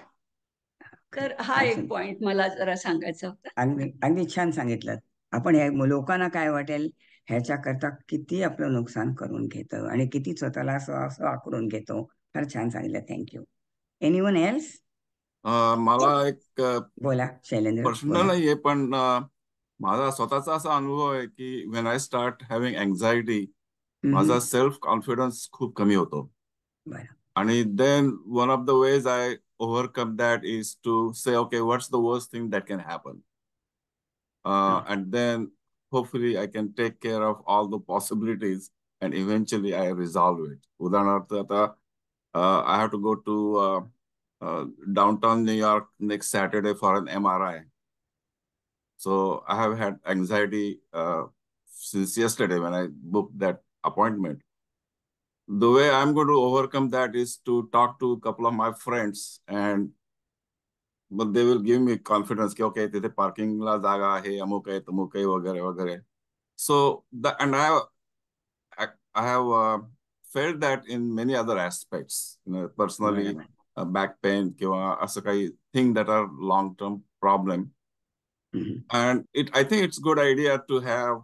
तर हा एक पॉइंट मला जरा सांगायचा होता. अगदी अगदी छान सांगितलं. आपण लोकांना काय वाटेल ह्याच्याकरता किती आपलं नुकसान करून घेतो आणि किती स्वतःला असं असं आकडून घेतो. फार छान सांगितलं. थँक्यू. Anyone else? मला एक बोला शैलेंद्र, पर्सनल बोला. नाहीये, पण माझा स्वतःचा असा अनुभव आहे की when I start having anxiety, माझा सेल्फ कॉन्फिडन्स खूप कमी होतो. बरं. आणि then one of the ways I overcome that is to say okay, what's the worst thing that can happen, and then hopefully I can take care of all the possibilities and eventually I resolve it. उदाहरणार्थ आता I have to go to downtown New York next Saturday for an MRI. So I have had anxiety since yesterday when I booked that appointment. The way I'm going to overcome that is to talk to a couple of my friends, but they will give me confidence कि okay, तिथे parking ला जागा आहे, अमुक आहे, तमुक आहे, वगैरे वगैरे. So and I have felt that in many other aspects, personally. बरोबर. Back pain किंवा असं काही thing that are long term problem. And I think it's good idea to have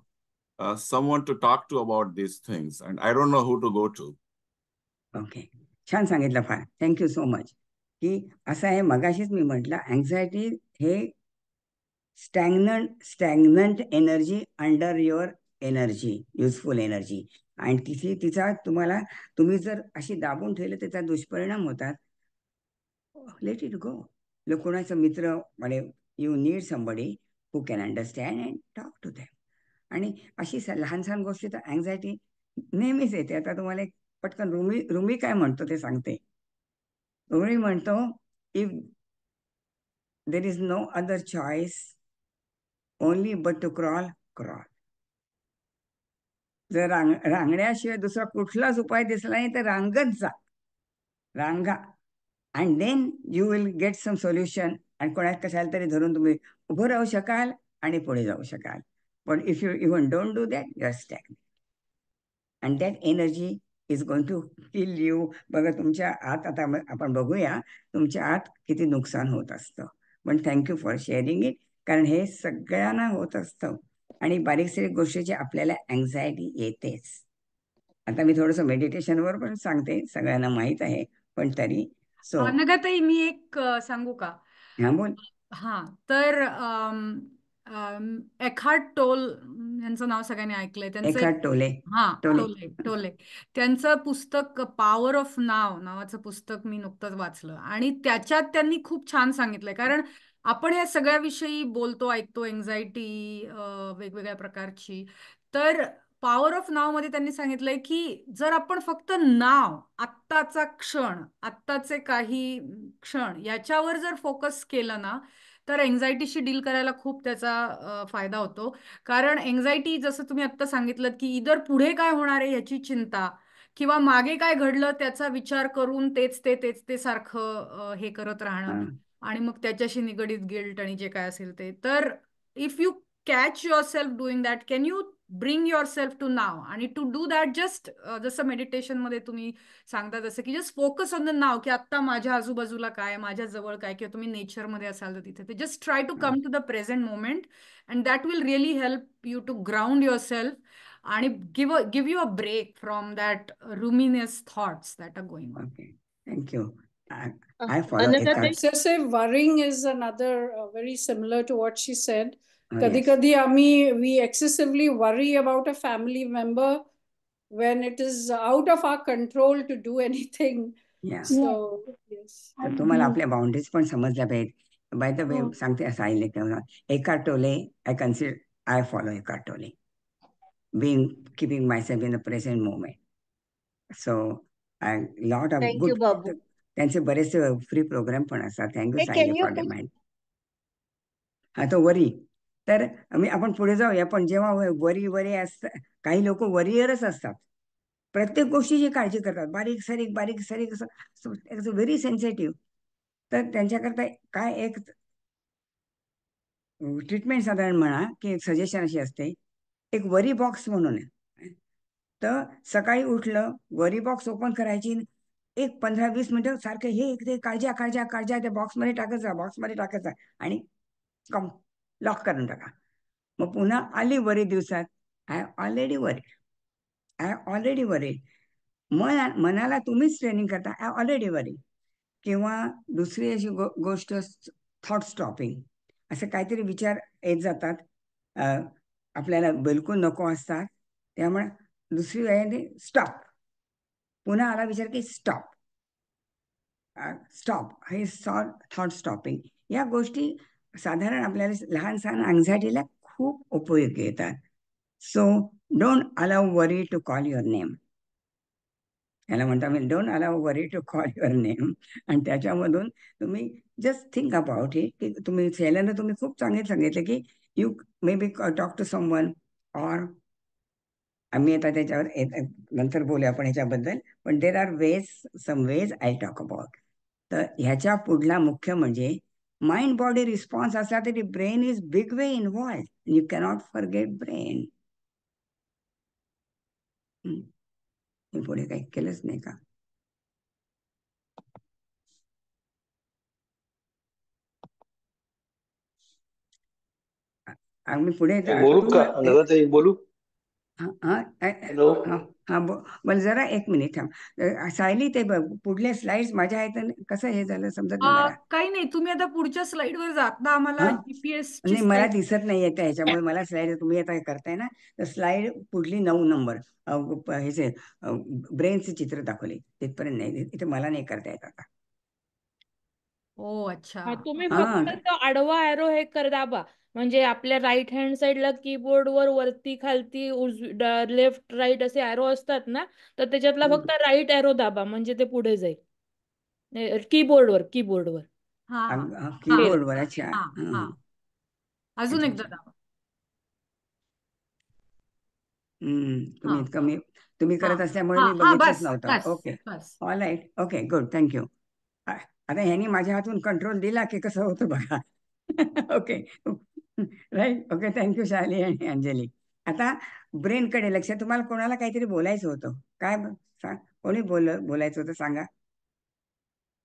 someone to talk to about these things, and I don't know who to go to. Okay, छान सांगितलं. फार thank you so much. की असं आहे, मगाशीच मी म्हटलं, anxiety हे stagnant energy under your energy, useful energy. आणि तिचा तुम्ही जर अशी दाबून ठेवलं त्याचा दुष्परिणाम होतात. Let it go. कोणाचा मित्र म्हणजे you need somebody who can understand and talk to them. आणि अशी लहान सहान गोष्टी तर अँझायटी नेहमीच येते. आता तुम्हाला एक पटकन रुमी काय म्हणतो ते सांगते. रुमी म्हणतो, if there is no other choice only but to crawl. जर रांगण्याशिवाय दुसरा कुठलाच उपाय दिसला नाही तर रांगा and then you will get some solution. आणि कशाला तरी धरून तुम्ही उभं राहू शकाल आणि पुढे जाऊ शकाल. पण if you even don't do that, you are stagnate and that energy is going to kill you. बघा तुमच्या आत, आता आपण बघूया तुमच्या आत किती नुकसान होत असतं. पण थँक्यू फॉर शेअरिंग इट, कारण हे सगळ्यांना होत असतं आणि बारीक सारीक गोष्टीची आपल्याला अँझायटी येतेच. आता मी थोडंसं मेडिटेशनवर पण सांगते, सगळ्यांना माहीत आहे, पण तरी नगाताई, मी एक सांगू का? हा, बोल. हा, तर एखार्ट टोल यांचं नाव सगळ्यांनी ऐकलंय. एखार्ट टोले. टोले त्यांचं पुस्तक पॉवर ऑफ नाव नावाचं पुस्तक मी नुकतंच वाचलं आणि त्याच्यात त्यांनी खूप छान सांगितलंय. कारण आपण या सगळ्याविषयी बोलतो, ऐकतो, एन्झायटी वेगवेगळ्या प्रकारची. तर पॉवर ऑफ नाव मध्ये त्यांनी सांगितलंय की जर आपण फक्त नाव, आत्ताचा क्षण, आत्ताचे काही क्षण याच्यावर जर फोकस केलं ना, तर एन्झायटीशी डील करायला खूप त्याचा फायदा होतो. कारण एन्झायटी, जसं तुम्ही आत्ता सांगितलं, की इधर पुढे काय होणार आहे याची चिंता किंवा मागे काय घडलं त्याचा विचार करून तेच ते सारखं हे करत राहणं आणि मग त्याच्याशी निगडीत गिल्ट आणि जे काय असेल ते. तर if you catch yourself doing that, can you bring yourself to now. आणि टू डू दॅट जस्ट जसं मेडिटेशन मध्ये तुम्ही सांगता तसं की just focus on the now, की आत्ता माझ्या आजूबाजूला काय, माझ्या जवळ काय, किंवा तुम्ही नेचरमध्ये असाल तर तिथे ते just try to come to the present moment and that will really help you to ground yourself आणि give you a break from that ruminous thoughts that are going on. Okay, thank you. I follow Another Eckhart. thing, Excessive worrying is another very similar to what she said. कधी Yes. कधी we excessively worry about a family member when it is out of our control to do anything. Yeah. So yes. I तर तुम्हाला agree. आपल्या boundaries पण समजल्या पाहिजेत. By the way हो. सांगते असं ऐकलं Eckhart Tolle, I follow Eckhart Tolle, keeping myself in the present moment. So a lot of thank you, good. Babu. त्यांचे बरेचसे फ्री प्रोग्राम पण असतात. Thank you Hey, Sayali can you for the put mind. हा तो वरी. तर आपण पुढे जाऊया. पण जेव्हा वरी असतं, काही लोक वरियरच असतात, प्रत्येक गोष्टीची काळजी करतात, बारीक सारीक असं व्हेरी सेन्सिटिव्ह. तर त्यांच्याकरता काय एक ट्रीटमेंट साधारण म्हणा की एक सजेशन अशी असते, एक वरी बॉक्स म्हणून आहे. तर सकाळी उठलं, वरी बॉक्स ओपन करायची, एक 15-20 मिनिटं सारखं हे काळज्या त्या बॉक्समध्ये टाकायचा आणि लॉक करून टाका. मग पुन्हा आली वरी दिवसात, आय ऑलरेडी वरी. मनाला तुम्हीच ट्रेनिंग करता, आय ऑलरेडी वरी. किंवा दुसरी अशी गोष्ट, थॉट स्टॉपिंग. असे काहीतरी विचार येत जातात, आपल्याला बिलकुल नको असतात. त्यामुळे दुसरी वेळेने स्टॉप. पुन्हा आला विचार की स्टॉप. हे थॉट स्टॉपिंग. या गोष्टी साधारण आपल्याला लहान सहान अँझायटीला खूप उपयोगी येतात. So don't allow worry to call your name. याला म्हणता मी don't allow worry to call your name. आणि त्याच्यामधून तुम्ही जस्ट थिंक अबाउट इट, की तुम्ही शैल्यानं तुम्ही खूप चांगले सांगितलं की you may be talk to someone, और आम्ही आता त्याच्यावर नंतर बोलूया आपण ह्याच्याबद्दल. पण there are some ways I talk about. तर ह्याच्या पुढला मुख्य म्हणजे माइंड बॉडी रिस्पॉन्स असला तरी brain is big way involve. You cannot forget brain. मी पुढे काही केलंच नाही का? आम्ही पुढे बोलू का? अनुराधाताई बोलू? हॅलो. पण जरा एक मिनिट थांब. सायली, ते पुढल्या स्लाइड्स माझ्या आहेत, कसं हे झालं समजत नाही मला. काही नाही, तुम्ही आता पुढच्या स्लाइड वर जाता. आम्हाला जीपीएस नाही, मला दिसत नाही येत ह्याच्यामुळे. मला स्लाइड तुम्ही आता करताय ना, तर स्लाइड पुढली 9 नंबर ह्याचे ब्रेनचे चित्र दाखवले तिथपर्यंत नाही, इथे मला नाही करता येत आता. ओ अच्छा. तुम्ही फक्त तो आडवा एरो हे दाबा, म्हणजे आपल्या राईट हँड साइडला कीबोर्ड वर वरती खालती लेफ्ट राईट असे एरो असतात ना, तर त्याच्यातला फक्त राईट एरो दाबा, म्हणजे ते पुढे जाईल. कीबोर्डवर कीबोर्डवर. अच्छा. अजून एकदा दाबा. तुम्ही करत असल्यामुळे मी बघितलंच नव्हतं. Okay, all right, okay, good, thank you. आता ह्यांनी माझ्या हातून कंट्रोल दिला की कसं होतं बघा. ओके, राईट, ओके, थँक्यू शाली आणि अंजली. आता ब्रेनकडे लक्ष. तुम्हाला कोणाला काहीतरी बोलायचं होतं काय? कोणी बोलायचं होतं सांगा.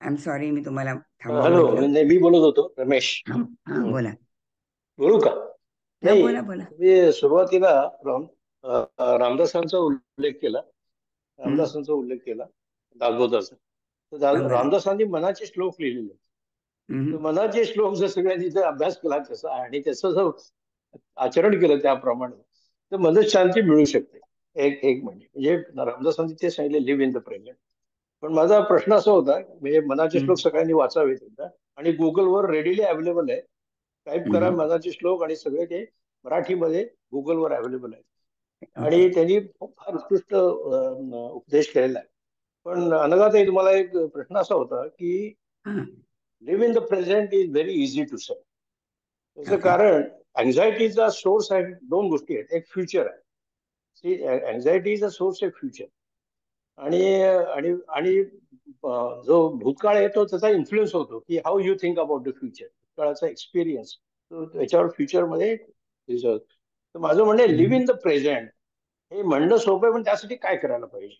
आय एम सॉरी, मी तुम्हाला हॅलो, मी बोलत होतो, रमेश. बोला. बोलू का? नाही, बोला. मी सुरुवातीला रामदासांचा उल्लेख केला. दासबोधाचा. तर रामदासांनी मनाचे श्लोक लिहिलेले. मनाचे श्लोक जर सगळ्यांनी जर अभ्यास केला तसा आणि त्याचं जर आचरण केलं त्याप्रमाणे, तर मनशांती मिळू शकते. एक म्हणजे रामदासांनी ते सांगितले, लिव्ह इन द प्रेझेंट. पण माझा प्रश्न असा होता, म्हणजे मनाचे श्लोक सगळ्यांनी वाचावेत एकदा, आणि गुगलवर रेडिली अवेलेबल आहे. टाईप करा मनाचे श्लोक आणि सगळे ते मराठीमध्ये गुगलवर अवेलेबल आहेत. आणि त्यांनी फार उत्कृष्ट उपदेश केलेला आहे. पण अनघाताई, तुम्हाला एक प्रश्न असा होता की live in the present is very easy to say. त्याचं कारण अँझायटीचा सोर्स आहे. 2 गोष्टी आहेत. एक फ्युचर आहे. Anxiety is a source of future. आणि जो भूतकाळ येतो त्याचा इन्फ्लुएन्स होतो की how you think about the future. भूतकाळाचा एक्सपिरियन्स त्याच्यावर फ्युचरमध्ये. तर माझं म्हणणं लिव्ह इन द प्रेझेंट हे म्हणणं सोपं आहे, पण त्यासाठी काय करायला पाहिजे?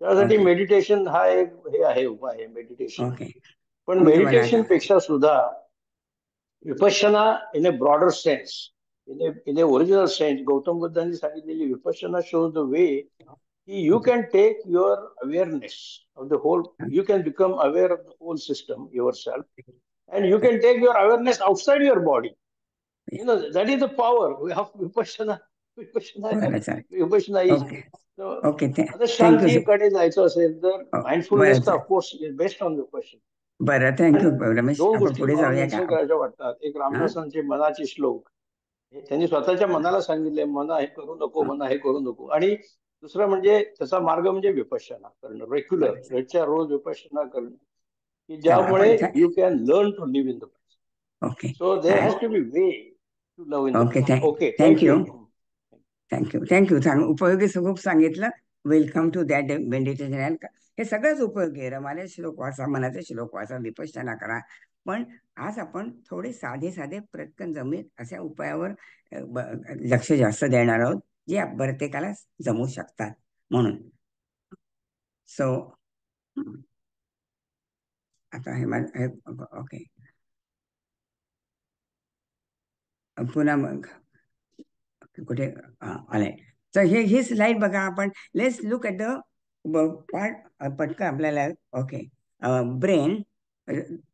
त्यासाठी मेडिटेशन हा एक हे आहे, उपाय आहे मेडिटेशन. पण मेडिटेशन पेक्षा सुद्धा Vipassana in a broader sense, in A original sense, Gautam बुद्धांनी सांगितलेली Vipassana shows the way You can take your awareness of the whole, you can become aware of the whole system yourself, and you can take your awareness outside your body. That is the power of Vipassana. Vipassana is. आता शांतीकडे जायचं असेल तर mindfulness of course is best on the question. बरं, thank you Ramesh. दोन आपण गोष्टी पुढे मला जाऊया मेन्शन का? करायच्या वाटतात. एक रामदासांचे मनाचे श्लोक, त्यांनी स्वतःच्या मनाला सांगितले मना हे करू नको, मना हे करू नको. आणि दुसरं म्हणजे त्याचा मार्ग म्हणजे विपश्यना करणं, रेग्युलर रोजच्या रोज विपश्यना करणं, की ज्यामुळे you can learn to live in the present. Okay, so there has to be way to love in the okay, present. Okay, thank you. Thank you. Thank you. उपयोगी खूप सांगितलं. Welcome to that meditation. हे सगळंच उपयोगी आहे. रमाले श्लोक वाचा, मनाचे श्लोक वाचा, विपश्यना करा. पण आज आपण थोडे साधे साधे पटकन जमेल अशा उपायावर लक्ष जास्त देणार आहोत, जे प्रत्येकाला जमू शकतात म्हणून. सो आता हे ओके, पुन्हा मग कुठे आलंय. तर ही स्लाइड बघा आपण. Let's look at the part पटकन आपल्याला. Okay, brain.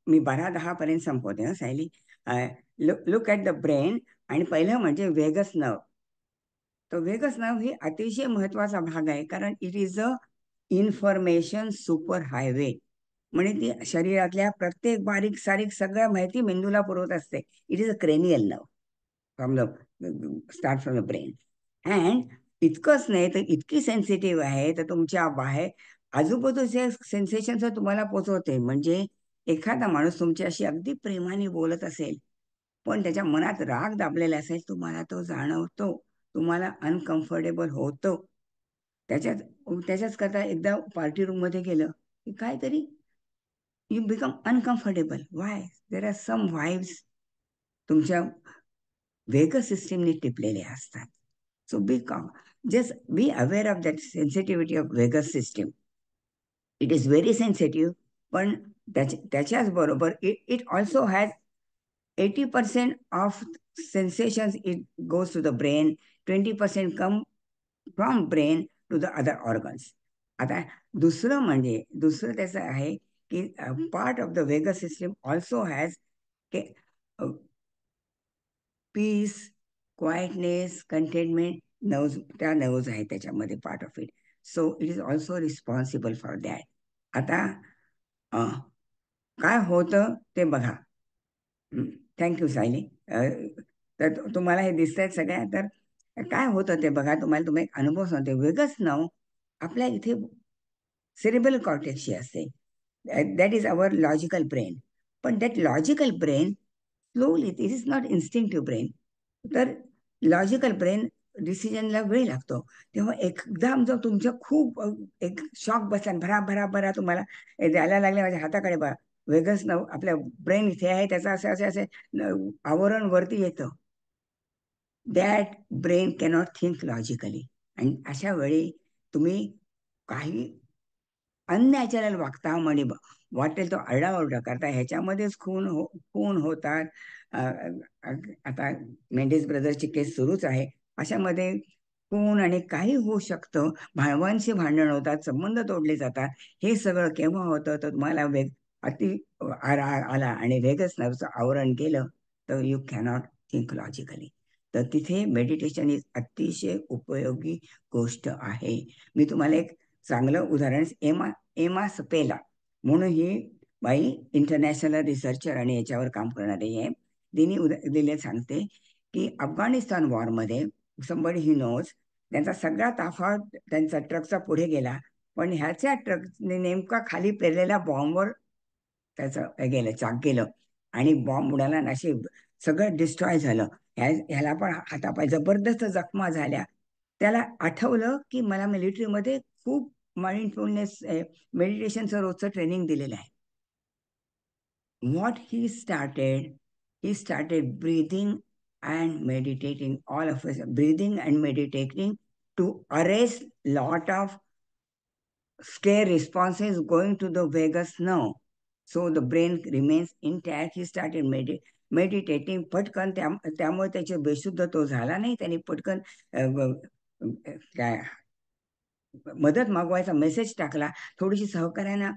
मी 12-10 पर्यंत संपवते ना Sayali. Look at the brain. आणि पहिलं म्हणजे वेगस नर्व. तर वेगस नर्व ही अतिशय महत्वाचा भाग आहे, कारण it is a information superhighway. म्हणजे ती शरीरातल्या प्रत्येक बारीक सारीक सगळ्या माहिती मेंदूला पुरवत असते. It is a cranial nerve from the start from the brain. And इतकंच नाही तर इतकी सेन्सिटिव्ह आहे तर तुमच्या बाहेर आजूबाजूच्या सेन्सेशन्स तुम्हाला पोचवते. म्हणजे एखादा माणूस तुमच्याशी अगदी प्रेमाने बोलत असेल, पण त्याच्या मनात राग दाबलेला असेल, तुम्हाला तो जाणवतो, तुम्हाला अनकम्फर्टेबल होतं. त्याच्याच करता एकदा पार्टी रूम मध्ये गेलं की काहीतरी you become uncomfortable. Why? There are some vibes तुमच्या वेगस सिस्टीमने टिपलेले असतात. So just be aware of that sensitivity of vagus system. It is very sensitive, पण त्याच्याच बरोबर it also has 80% of sensations it goes to the brain, 20% come from brain to the other organs. आता दुसरं त्याचं आहे की part of the vagus system also has peace, quietness, contentment nerves, त्या nerves आहेत त्याच्यामध्ये part of it. So it is also responsible for that. आता काय होतं ते बघा. थँक्यू सायली. तर तुम्हाला हे दिसतंय सगळ्या. तर काय होतं ते बघा. तुम्ही एक अनुभव सांगते. वेगस नर्व आपल्या इथे सेरेब्रल कॉर्टेक्सची असते. That is our logical brain. पण that logical brain slowly, it is not instinctive brain. तर लॉजिकल ब्रेन डिसिजनला वेळ लागतो. तेव्हा एकदम जर तुमच्या खूप एक शॉक बसला, भरा भरा भरा तुम्हाला द्यायला लागले, माझ्या हाताकडे बघा, वेगस नर्व आपल्या ब्रेन इथे आहे, त्याचं असे आवरण वरती येतं. That brain cannot think logically. आणि अशा वेळी तुम्ही काही अननॅचरल वागता, म्हणजे वाटेल तो आरडाओरडा करता, ह्याच्यामध्येच खून होतात. आता मेंडेस ब्रदरची केस सुरूच आहे. अशामध्ये खून आणि काही होऊ शकतं. भावांशी भांडण होतात, संबंध तोडले जातात. हे सगळं केव्हा होतं तर तुम्हाला अति आला आणि वेगस नर्वचं आवरण केलं तर यू कॅनॉट थिंक लॉजिकली. तर तिथे मेडिटेशन ही अतिशय उपयोगी गोष्ट आहे. मी तुम्हाला एक चांगलं उदाहरण, एमा सपेला म्हणून ही बाई इंटरनॅशनल रिसर्चर आणि याच्यावर काम करणारी आहे. तिने दिले सांगते की अफगाणिस्तान वॉरमध्ये somebody he knows, त्यांचा सगळा ताफा त्यांचा ट्रकचा पुढे गेला, पण ह्याच्या ट्रकने नेमका खाली पेरलेल्या बॉम्बवर त्याचं गेलं, चाक गेलं आणि बॉम्ब उडाला, नशीब सगळं डिस्ट्रॉय झालं. ह्याला पण हातापाय जबरदस्त जखमा झाल्या. त्याला आठवलं की मला मिलिटरीमध्ये खूप माइंडफुलनेस मेडिटेशनचं रोजचं ट्रेनिंग दिलेलं आहे. What he started breathing and meditating, all of us breathing and meditating to arrest lot of scare responses going to the vagus nerve, so the brain remains intact. He started meditating. पटकन त्यामुळे त्याचे बेशुद्ध तो झाला नाही. त्याने पटकन काय मदत मागवायचा मेसेज टाकला, थोडीशी सहकार्यानं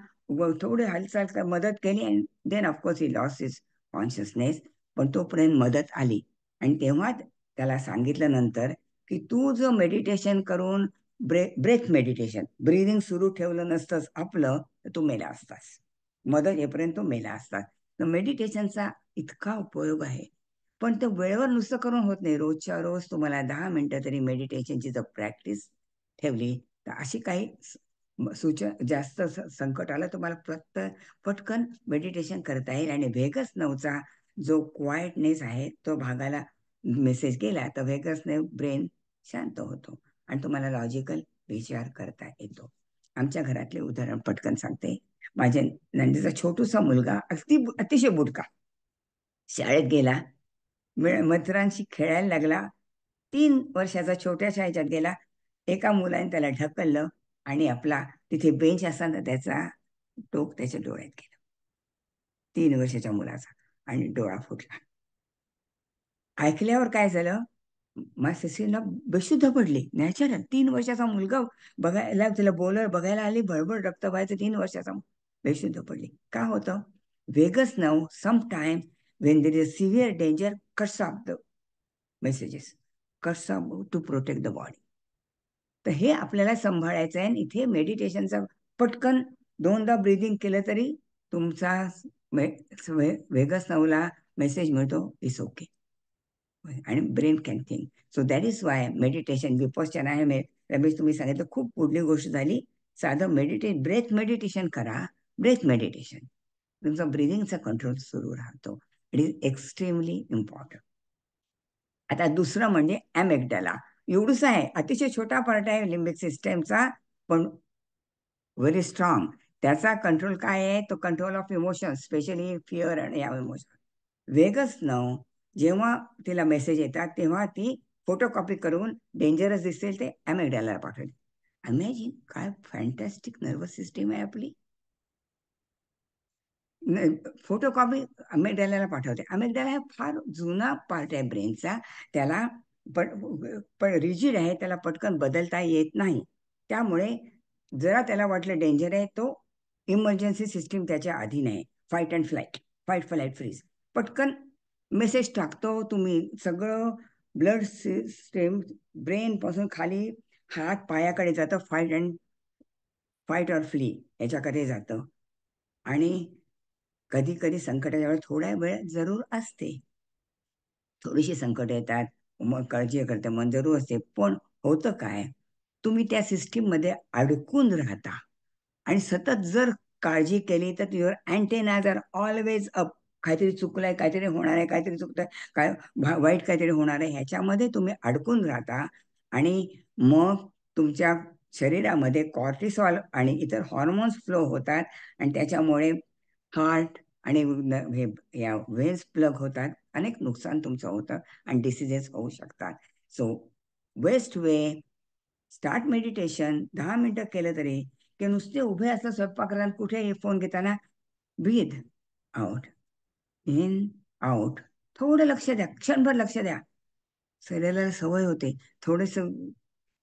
थोडी हालचाल मदत केली, and then of course he loss is consciousness. पण तोपर्यंत मदत आली. आणि तेव्हा त्याला सांगितलं नंतर की तू जो मेडिटेशन करून ब्रेथ मेडिटेशन, ब्रिदिंग सुरू ठेवलं नसतंस आपलं, तर तू मेला असतास. मदत येईपर्यंत तू मेला असतास. तर मेडिटेशनचा इतका उपयोग आहे. पण ते वेळेवर नुसतं करून होत नाही. रोजच्या रोज तुम्हाला 10 मिनिटं तरी मेडिटेशनची जर प्रॅक्टिस ठेवली, तर अशी काही जास्त संकट आलं तुम्हाला पटकन मेडिटेशन करता येईल. आणि व्हेगस नऊचा जो क्वाइटनेस आहे तो भागाला मेसेज गेला तर व्हेगस नर्व ब्रेन शांत होतो आणि तुम्हाला लॉजिकल विचार करता येतो. आमच्या घरातले उदाहरण पटकन सांगते. माझ्या नंदेचा छोटूसा मुलगा अतिशय बुडका, शाळेत गेला, मित्रांशी खेळायला लागला, 3 वर्षाचा छोट्याशा ह्याच्यात गेला. एका मुलाने त्याला ढकललं आणि आपला तिथे बेंच असताना त्याचा टोक त्याच्या डोळ्यात गेलं, 3 वर्षाच्या मुलाचा, आणि डोळा फुटला. ऐकल्यावर काय झालं, माझ्या सिस्टरला बेशुद्ध पडली. नॅचरल 3 वर्षाचा मुलगा बघायला, तिला बोलर बघायला आली, भडभड रक्त व्हायचं, 3 वर्षाचा बेशुद्ध पडली. का होतं? Vagus nerve sometime when there is severe danger cuts off the messages, cuts off to protect the body. तर हे आपल्याला सांभाळायचं आहे. इथे मेडिटेशनचा पटकन 2दा ब्रीदिंग केलं तरी तुमचा व्हेगस नर्वला मेसेज मिळतो, इट्स ओके, आणि brain can think. So that is why meditation Vipassana आहे. रमेश तुम्ही सांगितलं खूप पुढली गोष्ट झाली. साधं ब्रेथ मेडिटेशन करा. ब्रेथ मेडिटेशन तुमचा ब्रिदिंगचा कंट्रोल सुरू राहतो. It is extremely important. आता दुसरं म्हणजे ॲमेग्डाला. एवढंच आहे, अतिशय छोटा पार्ट आहे लिम्बिक सिस्टमचा, पण व्हेरी स्ट्रॉंग. त्याचा कंट्रोल काय आहे? तो control of emotion, specially fear आणि या इमोशन. व्हेगस नर्व जेव्हा तिला मेसेज येतात तेव्हा ती फोटोकॉपी करून डेंजरस दिसेल ते ॲमेग्डाला पाठवते. इमॅजिन काय फॅन्टॅस्टिक नर्वस सिस्टीम आहे आपली. फोटोकॉपी अमेग्डाला पाठवते. अमेग्डाला हा फार जुना पार्ट आहे ब्रेनचा, त्याला पण रिजिड आहे, त्याला पटकन बदलता येत नाही. त्यामुळे जरा त्याला वाटलं डेंजर आहे, तो इमर्जन्सी सिस्टीम त्याच्या अधीन आहे. Fight and flight, fight flight freeze, पटकन मेसेज टाकतो. तुम्ही सगळं ब्लड सिस्टीम ब्रेन पासून खाली हात पायाकडे जातं, फाईट ऑर फ्ली याच्याकडे जातं. आणि कधी कधी संकटाच्या वेळेस थोड्या वेळ जरूर असते, थोडीशी संकट येतात, मग काळजी करते, मन जरूर असते. पण होतं काय, तुम्ही त्या सिस्टीम मध्ये अडकून राहता आणि सतत जर काळजी केली तर your antennas are always up. काहीतरी चुकलंय, काहीतरी होणार आहे, काहीतरी चुकतंय, काय वाईट काहीतरी होणार आहे, ह्याच्यामध्ये तुम्ही अडकून राहता. आणि मग तुमच्या शरीरामध्ये कॉर्टिसॉल आणि इतर हॉर्मोन्स फ्लो होतात आणि त्याच्यामुळे हार्ट आणि या व्हेन्स प्लग होतात, अनेक नुकसान तुमचं होतं आणि डिसिजेस होऊ शकतात. So best way, start meditation. 10 मिनिटं केलं तरी, की नुसते उभे असलं स्वयंपाक करताना, कुठेही फोन घेताना, ब्रीथ आउट, इन आउट, थोडं लक्ष द्या, क्षणभर लक्ष द्या. शरीराला सवय होते. थोडस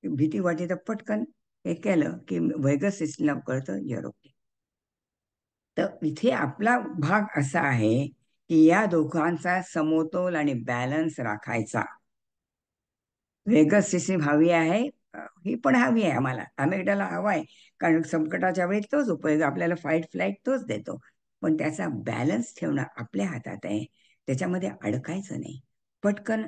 भीती वाटते तर पटकन हे केलं की व्हेगस सिस्टमला कळतं युअर ओके. तर इथे आपला भाग असा आहे की या दोघांचा समतोल आणि बॅलन्स राखायचा. व्हेगस सिस्टीम हवी आहे, ही पण हवी आहे आम्हाला. अमेग्डाला हवा आहे, कारण संकटाच्या वेळी तोच उपयोग, आपल्याला फाईट फ्लाईट तोच देतो. पण त्याचा बॅलन्स ठेवणं आपल्या हातात आहे. त्याच्यामध्ये अडकायचं नाही. पटकन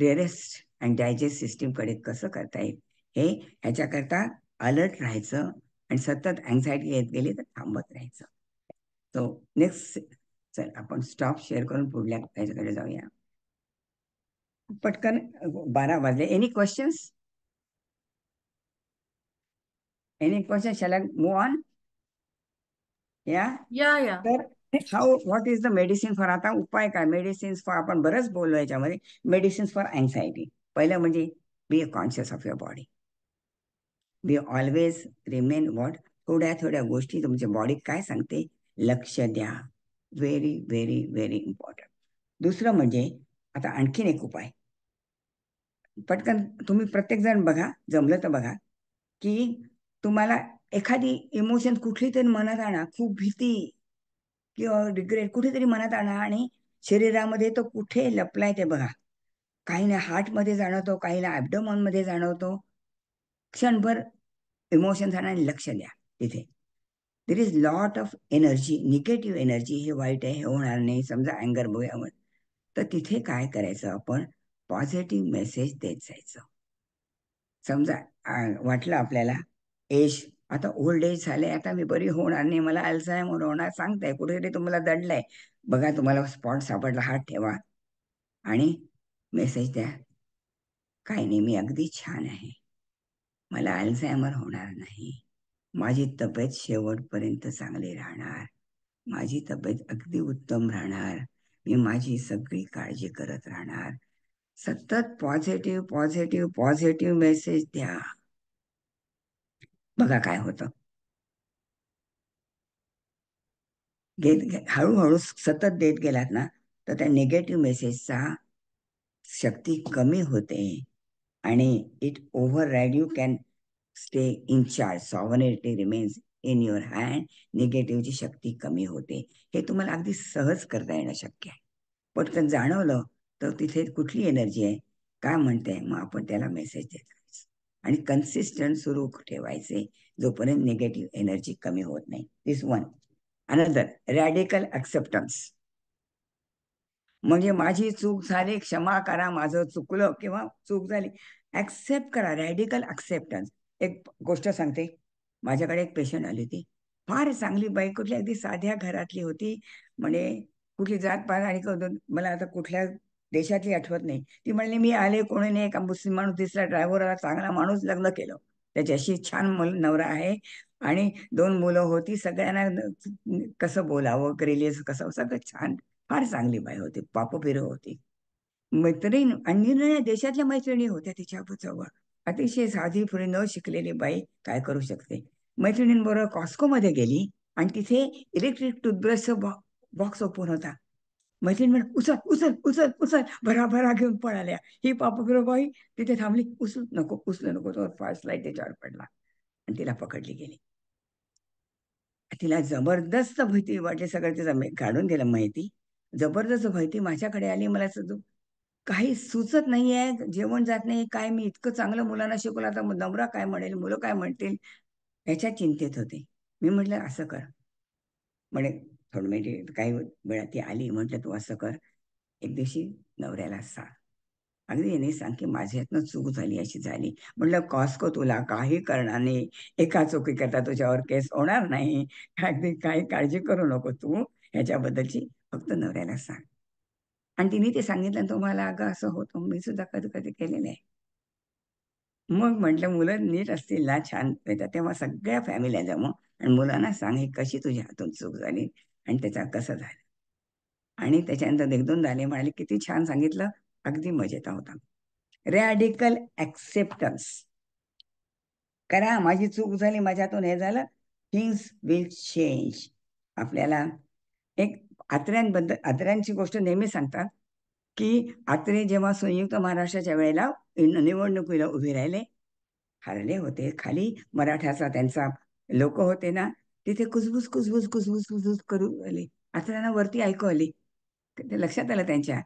रेस्ट अँड डायजेस्ट सिस्टीमकडे कसं करता येईल हे, ह्याच्याकरता अलर्ट राहायचं आणि सतत अँझायटी येत गेली तर थांबत राहायचं. सो नेक्स्ट, चल आपण स्टॉप शेअर करून पुढल्या ह्याच्याकडे जाऊया. पटकन 12 वाजले. Any questions? Any question? Shall I move on? या तर what is the medicine for? आता उपाय काय? मेडिसिन्स फॉर आपण बरंच बोललो याच्यामध्ये. मेडिसिन्स फॉर अँझायटी, पहिलं म्हणजे be a conscious of your body. Be always remain what, थोड्या थोड्या गोष्टी तुमच्या बॉडी काय सांगते लक्ष द्या. Very very very important. दुसरं म्हणजे आता आणखीन एक उपाय, पटकन तुम्ही प्रत्येक जण बघा, जमलं तर बघा, की तुम्हाला एखादी इमोशन कुठली तरी मनात आणा, खूप भीती किंवा रिग्रेट कुठेतरी मनात आणा आणि शरीरामध्ये तो कुठे लपलाय ते बघा. काहींना हार्टमध्ये जाणवतो, काहींना ॲब्डोमनमध्ये जाणवतो. क्षणभर इमोशन्स आणा आणि लक्ष द्या तिथे. There is lot of energy, negative energy. हे वाईट आहे, हे होणार नाही, समजा अँगर बघूया, तर तिथे काय करायचं, आपण पॉझिटिव्ह मेसेज देत जायचं. समजा वाटलं आपल्याला एज, आता ओल्ड एज झाले, आता मी बरी होणार नाही, मला अल्झायमर होणार सांगताय, कुठेतरी तुम्हाला दडलंय, बघा तुम्हाला स्पॉट सापडला, हात ठेवा आणि मेसेज द्या, काही नाही, मी अगदी छान आहे, मला अल्झायमर होणार नाही, माझी तब्येत शेवटपर्यंत चांगली राहणार, माझी तब्येत अगदी उत्तम राहणार, मी माझी सगळी काळजी करत राहणार. सतत पॉझिटिव्ह पॉझिटिव्ह पॉझिटिव्ह मेसेज द्या, बघा काय होतं. हळूहळू सतत देत गेलात ना, तर त्या निगेटिव्ह मेसेजचा शक्ती कमी होते आणि it override, you can stay in charge, sovereignty remains in your hand. निगेटिव्हची शक्ती कमी होते. हे तुम्हाला अगदी सहज करता येणं शक्य आहे. पटकन जाणवलं तर तिथे कुठली एनर्जी आहे, काय म्हणते, मग आपण त्याला मेसेज देत राहायचं आणि कन्सिस्टंट सुरू ठेवायचे जोपर्यंत निगेटिव्ह एनर्जी कमी होत नाही. दिस वन. Another, radical acceptance. म्हणजे माझी चूक झाली, क्षमा करा, माझं चुकलं किंवा चूक झाली, ॲक्सेप्ट करा. Radical acceptance. एक गोष्ट सांगते, माझ्याकडे एक पेशंट आली होती, फार चांगली बाई, कुठली अगदी साध्या घरातली होती, म्हणजे कुठली जात पात आणि मला आता कुठल्या देशातली आठवत नाही. ती म्हणली, मी आले, कोणी नाही, एका मुस्लिम माणूस दिसला, ड्रायव्हर, चांगला माणूस, लग्न केलं त्याच्याशी, छान नवरा आहे आणि 2 मुलं होती, सगळ्यांना कसं बोलावं, रिलीज कसं, सगळं छान, फार चांगली बाई होती, पापपिरं होती. मैत्रीण आणि देशातल्या मैत्रिणी होत्या तिच्या जवळ. अतिशय साधी पुढे न शिकलेली बाई काय करू शकते. मैत्रिणींबरोबर कॉस्कोमध्ये गेली आणि तिथे इलेक्ट्रिक टूथब्रशचा बॉक्स ओपन होता. मैत्रीण म्हणे, उचल उचल उचल उचल, भराभरा घेऊन पळाल्या. ही पापपिरं बाई तिथे थांबली, उचलू नको, उचलू नको, तो फ्लॅश लाईट त्याच्यावर पडला आणि तिला पकडली गेली. तिला जबरदस्त भीती वाटली, सगळं तिचं काढून दिलं माहिती, जबरदस्त भीती माझ्याकडे आली. मला काही सुचत नाहीये, जेवण जात नाही, काय मी इतकं चांगलं मुलांना शिकवलं, आता नवरा काय म्हणेल, मुलं काय म्हणतील, ह्याच्या चिंतेत होते. मी म्हटलं असं कर, म्हणे थोडं म्हणजे काही वेळा ती आली, म्हटलं तू असं कर, एक दिवशी नवऱ्याला सांग, अगदी नाही सांग की माझ्यातनं चूक झाली, अशी झाली. म्हटलं कॉस्को तुला काही करणार नाही, एका चुकी करता तुझ्यावर केस होणार नाही, अगदी काही काळजी करू नको तू ह्याच्याबद्दलची, फक्त नवऱ्याला सांग. आणि तिने ते सांगितलं, तुम्हाला अगं असं होतं, मी सुद्धा कधी कधी केलेलं आहे. मग म्हटलं मुलं नीट असतील ना, छान येतात, तेव्हा सगळ्या फॅमिल्या जमव आणि मुलांना सांग ही कशी तुझ्या हातून चूक झाली आणि त्याचा कसं झालं. आणि त्याच्यानंतर 1-2 झाले, म्हणाले किती छान सांगितलं, अगदी मजेत होता. रॅडिकल ॲक्सेप्टन्स करा, माझी चूक झाली, माझ्यातून हे झालं, थिंग्स विल चेंज. आपल्याला एक आत्र्यांची गोष्ट नेहमी सांगतात की आत्रे जेव्हा संयुक्त महाराष्ट्राच्या वेळेला निवडणुकीला उभे राहिले, हरले होते, खाली मराठ्याचा त्यांचा लोक होते ना, तिथे कुजबुज कुजबुज कुजबुज कुजबुज करू आले. आत्र्यांना वरती ऐकू आली, ते लक्षात आलं त्यांच्या,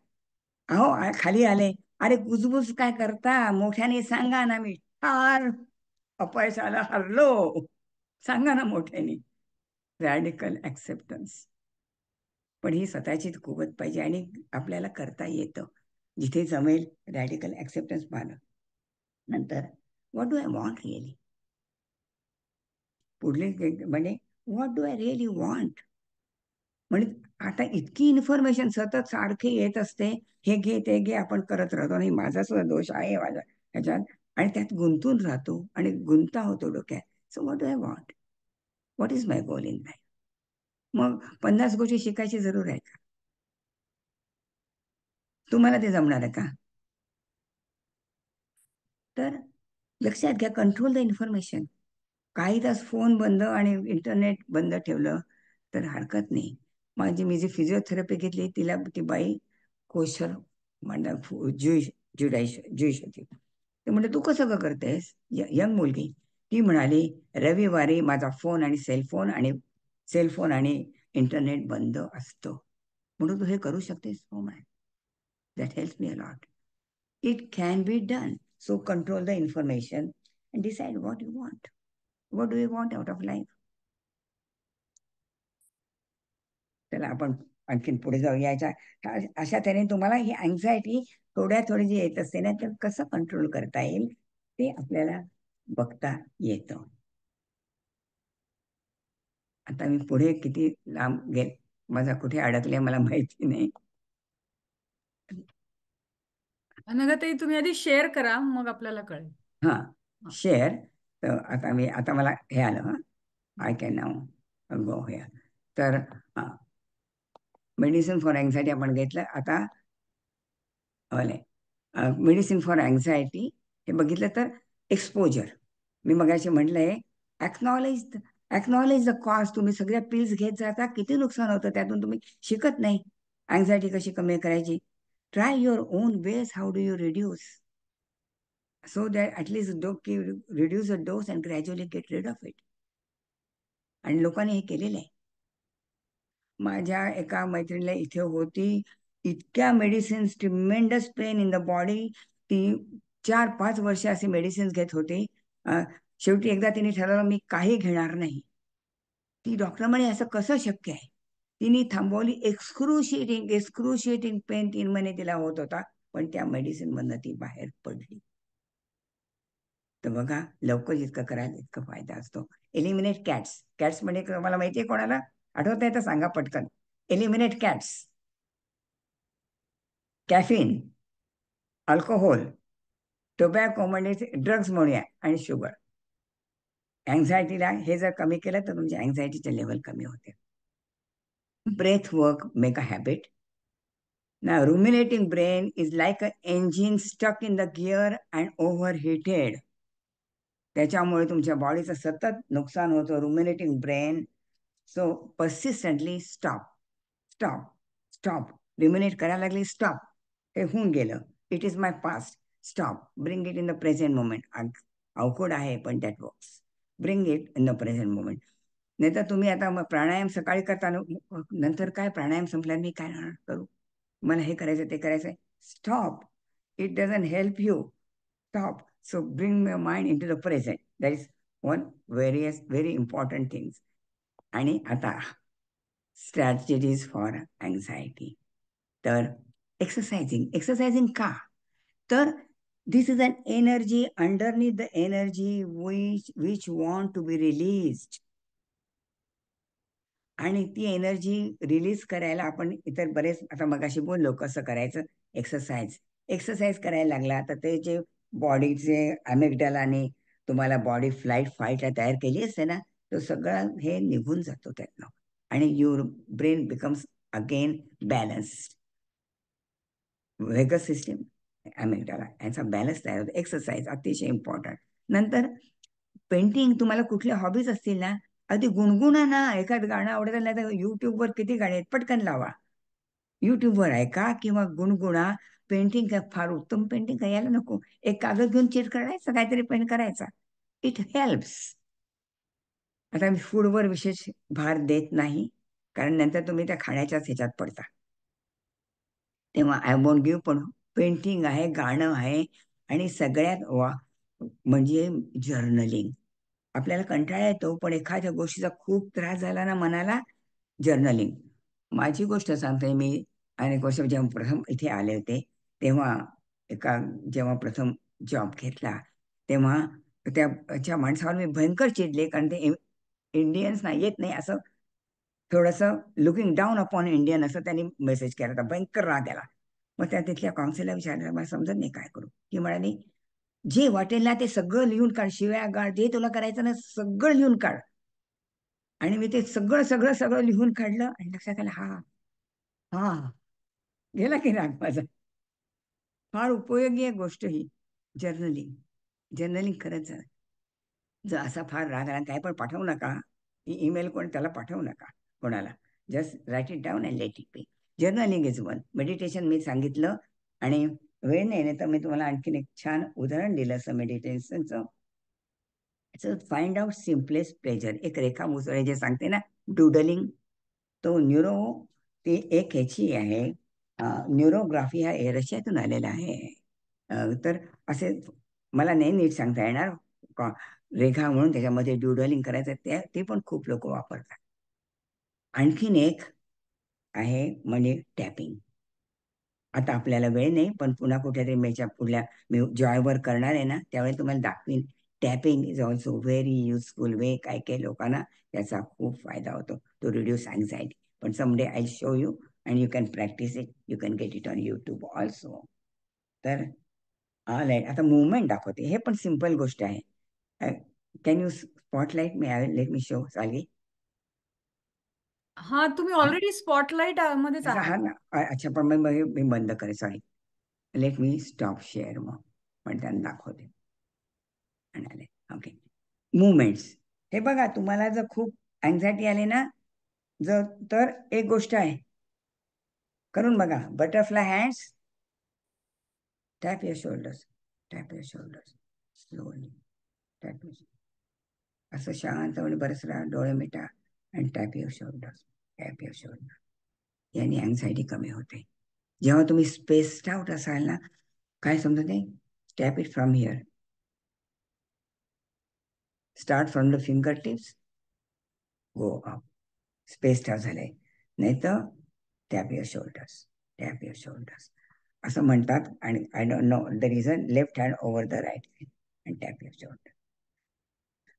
अहो खाली आले, अरे कुजबुज काय करता, मोठ्याने सांगा ना, मी फार अपयशाला हरलो, सांगा ना मोठ्याने. Radical acceptance. पण ही स्वतःची कुवत पाहिजे आणि आपल्याला करता येतं, जिथे जमेल रॅडिकल ॲक्सेप्टन्स पाहिलं. नंतर what do I want really, पुढले म्हणजे what do I really want. म्हणजे आता इतकी इन्फॉर्मेशन सतत सारखी येत असते, हे घे ते घे, आपण करत राहतो, आणि माझा सुद्धा दोष आहे माझा ह्याच्यात, आणि त्यात गुंतून राहतो आणि गुंता होतो डोक्यात. So what do I want, what is my goal in life. मग 50 गोष्टी शिकायची जरूर आहे का? तुम्हाला ते जमणार आहे का? तर लक्षात घ्या, कंट्रोल द इन्फॉर्मेशन. काही तास फोन बंद आणि इंटरनेट बंद ठेवलं तर हरकत नाही. मी जी फिजिओथेरपी घेतली, तिला ती बाई कोशर म्हणजे ज्यूइश ज्यूश होती. ते म्हणजे तू कसं ग करतेस? यंग मुलगी ती म्हणाली, रविवारी माझा फोन आणि सेलफोन आणि इंटरनेट बंद असतो, म्हणून तू हे करू शकतेस. हो ma'am, that helps me a lot. It can be done. So control the information and decide what you want. What do you want out of life? चला आपण आणखीन पुढे जाऊया. अशा त्याने तुम्हाला ही अँझायटी थोडी जी येत असते ना, तर कसं कंट्रोल करता येईल ते आपल्याला बघता येतं. आता मी पुढे किती लांब गेल, माझा कुठे अडकले मला माहिती नाही. अनघाताई, तुम्ही आधी शेअर करा, मग आपल्याला कळेल. हा, शेअर. तर आता मला हे आलं. I can now go here. तर मेडिसिन फॉर अँझायटी आपण घेतलं. आता मेडिसिन फॉर अँझायटी हे बघितलं तर एक्सपोजर. मी मगाशी म्हटलंय, ॲक्नॉलेज द कॉस्ट. तुम्ही सगळ्या पिल्स घेत जाता, किती नुकसान होतं, त्यातून तुम्ही शिकत नाही अँझायटी कशी कमी करायची. Try your own ways. How do you reduce, so that at least reduce the dose and gradually get rid of it. आणि लोकांनी हे केलेलं आहे. माझ्या एका मैत्रिणीला इथे होती, इतक्या medicines, tremendous pain in the body. ती 4-5 वर्ष असे मेडिसिन्स घेत होती. शेवटी एकदा तिने ठरवलं, मी काही घेणार नाही. ती डॉक्टर म्हणे, असं कसं शक्य आहे? तिने थांबवली. एक्सक्रुशिएटिंग पेन 3 महिने तिला होत होता, पण त्या मेडिसिन मधनं ती बाहेर पडली. तर बघा, लवकर जितकं कराल इतकं फायदा असतो. Eliminate cats. कॅट्स म्हणजे तुम्हाला माहितीये कोणाला? आठवत नाही तर सांगा पटकन. Eliminate cats. Caffeine, alcohol, tobacco म्हणजे ड्रग्ज म्हणूया, आणि शुगर. अँझायटीला हे जर कमी केलं तर तुमच्या अँझायटीचे लेवल कमी होते. Breath work, make a habit. Now, ruminating brain is like an engine stuck in the gear and overheated. त्याच्यामुळे तुमच्या बॉडीचं सतत नुकसान होतं. Ruminating brain. So persistently stop. Ruminate करायला लागली, स्टॉप. हे होऊन गेलं, it is my past, stop. Bring it in the present moment. अवघड आहे पण that works. Bring it in the present moment. नाही तर तुम्ही आता मग प्राणायाम सकाळी करता, नंतर काय प्राणायाम संपल्यावर मी काय करू, मला हे करायचं ते करायचंय. Stop. It doesn't help you. Stop. So bring your mind into the present. That is one very important things. आणि आता strategies for anxiety. तर एक्सरसाइजिंग का? तर this is an energy underneath the energy which want to be released. आणि ती energy release करायला आपण इतर बरेच, आता मगाशी बोललो कसं करायचं. एक्सरसाइज करायला लागला तर ते जे बॉडीचे अॅमिग्डालाने तुम्हाला बॉडी फ्लाईट फाईटला तयार केली असते ना, तो सगळं हे निघून जातो त्यातनं, आणि your brain becomes again balanced. Vagus system, amygdala यांचा बॅलन्स तयार होतो. एक्सरसाइज अतिशय इम्पॉर्टंट. नंतर पेंटिंग. तुम्हाला कुठल्या हॉबीज असतील ना, अगदी गुणगुणा ना. एखादं गाणं आवडत नाही तर युट्यूबवर किती गाणे आहेत, पटकन लावा, युट्यूबवर ऐका किंवा गुणगुणा. पेंटिंग काय फार उत्तम पेंटिंग काय यायला नको, एक कागद घेऊन चिट करायचं, काहीतरी पेंट करायचा. It helps. आता मी फूडवर विशेष भार देत नाही, कारण नंतर तुम्ही त्या खाण्याच्याच ह्याच्यात पडता. तेव्हा आय वोंट गिव्ह. पण पेंटिंग आहे, गाणं आहे, आणि सगळ्यात म्हणजे जर्नलिंग. आपल्याला कंटाळा येतो, पण एखाद्या गोष्टीचा खूप त्रास झाला ना मनाला, जर्नलिंग. माझी गोष्ट सांगते. मी अनेक वर्ष जेव्हा प्रथम इथे आले होते, तेव्हा जेव्हा प्रथम जॉब घेतला, तेव्हा त्या माणसावर मी भयंकर चिडले, कारण ते इंडियन्स नाही येत नाही असं थोडंसं लुकिंग डाऊन अपॉन इंडियन असं त्यांनी मेसेज केला होता. भयंकर राग आला. मग त्या तिथल्या काउन्सिलला विचारलं, मला समजत नाही काय करू. ती म्हणाली, जे वाटेल ना ते सगळं लिहून काढ, शिव्या गाळ, जे तुला करायचं ना सगळं लिहून काढ. आणि मी ते सगळं लिहून काढलं, आणि लक्षात आलं, हा गेला की राग माझा. फार उपयोगी आहे गोष्ट ही जर्नलिंग करत जा. जर असा फार राग आला, काय पण पाठवू नका, ईमेल कोण त्याला पाठवू नका कोणाला. Just write it down and let it be. Journaling is one. Meditation मी सांगितलं, आणि वेळ नाही तर मी तुम्हाला आणखीन एक छान उदाहरण दिलं असं मेडिटेशनचं. Find out simplest pleasure. एक रेखा मुसळे जे सांगते ना, डुडलिंग, तो ती एक ह्याची आहे, न्यूरोग्राफी हा रशियातून आलेला आहे. तर असे मला नाही नीट सांगता येणार, रेखा म्हणून त्याच्यामध्ये ड्युडलिंग करायचं ते पण खूप लोक वापरतात. आणखीन एक आहे मनी टॅपिंग. आता आपल्याला वेळ नाही, पण पुन्हा कुठेतरी पुढल्या मी जॉयवर करणार आहे ना, त्यावेळी तुम्हाला दाखवीन. Tapping is also very useful way. काही काही लोकांना त्याचा खूप फायदा होतो, टू रिड्यूस अँझायटी. पण someday I show you and you can practice it. You can get it on YouTube also. तर आता मुवमेंट दाखवते, हे पण सिंपल गोष्ट आहे. Can you spotlight me? Let me show Salvi. हा, तुम्ही ऑलरेडी स्पॉटलाइट मध्येच हा आहात. ना, अच्छा, पण मी बंद करेन, sorry. Let me stop share. मग पण त्यांना दाखवते. Okay, movements. हे बघा, तुम्हाला जर खूप अँझायटी आली ना, तर एक गोष्ट आहे, करून बघा. Butterfly hands, tap your shoulders, tap your shoulders, slowly tap your. असं शांतपणे बरंच राहा, डोळे मिटा आणि tap your shoulders, tap your shoulder. याने अँझायटी कमी होते. जेव्हा तुम्ही स्पेस्ड आउट असाल ना, काय समजते, tap it from here. Start from the finger tips, go up. Spaced out झालंय, नाही तर tap your shoulders, tap your shoulders असं म्हणतात. आणि I don't know the reason, left hand over the right hand and tap your shoulder.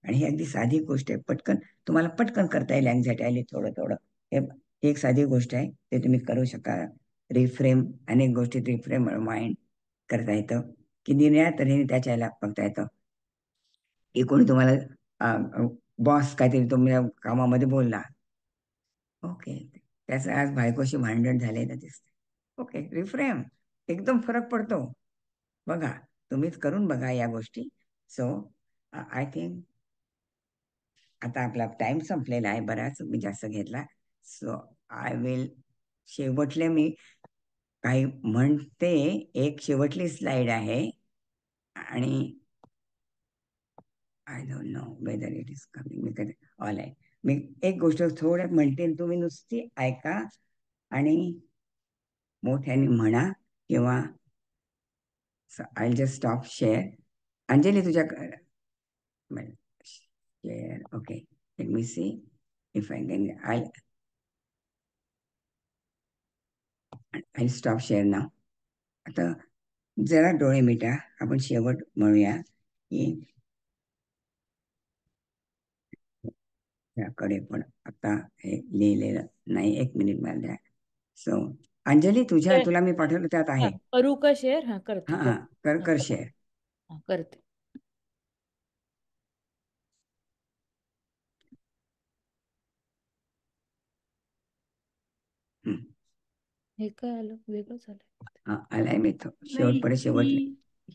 आणि ही अगदी साधी गोष्ट आहे, तुम्हाला पटकन करता येईल. अँझायटी आली थोडं हे एक साधी गोष्ट आहे, ते तुम्ही करू शका. रिफ्रेम, अनेक गोष्टी रिफ्रेम माइंड करता येतं, की निराळ्या तऱ्हेने त्याच्या याला बघता येतं. की कोणी तुम्हाला बॉस काहीतरी तुम्ही कामामध्ये बोलला, ओके, त्याचं आज बायकोशी भांडण झालेलं दिसते, ओके, रिफ्रेम, एकदम फरक पडतो. बघा, तुम्हीच करून बघा या गोष्टी. सो आय थिंक आता आपला टाइम संपलेला आहे, बराच मी जास्त घेतला. सो आय विल शेवटले मी काही म्हणते, एक शेवटली स्लाइड आहे आणि I don't know whether it is coming. All आहे, मी एक गोष्ट थोडं म्हणते, तुम्ही नुसती ऐका आणि मोठ्याने म्हणा, किंवा I just stop share. Anjali, तुझ्या share, okay, let me see if I can. I stop share now. आता जरा डोळे मिटा, आपण शेवट म्हणूया. की त्याकडे पण आता हे लिहिलेलं नाही, 1 मिनिट मला द्या. सो अंजली, तुला मी पाठवलं त्यात आहे. करू का शेअर? हा, करते. हा, कर शेअर. करते. हे काय आलं, वेगळं झालं. आलाय, मी शेवटली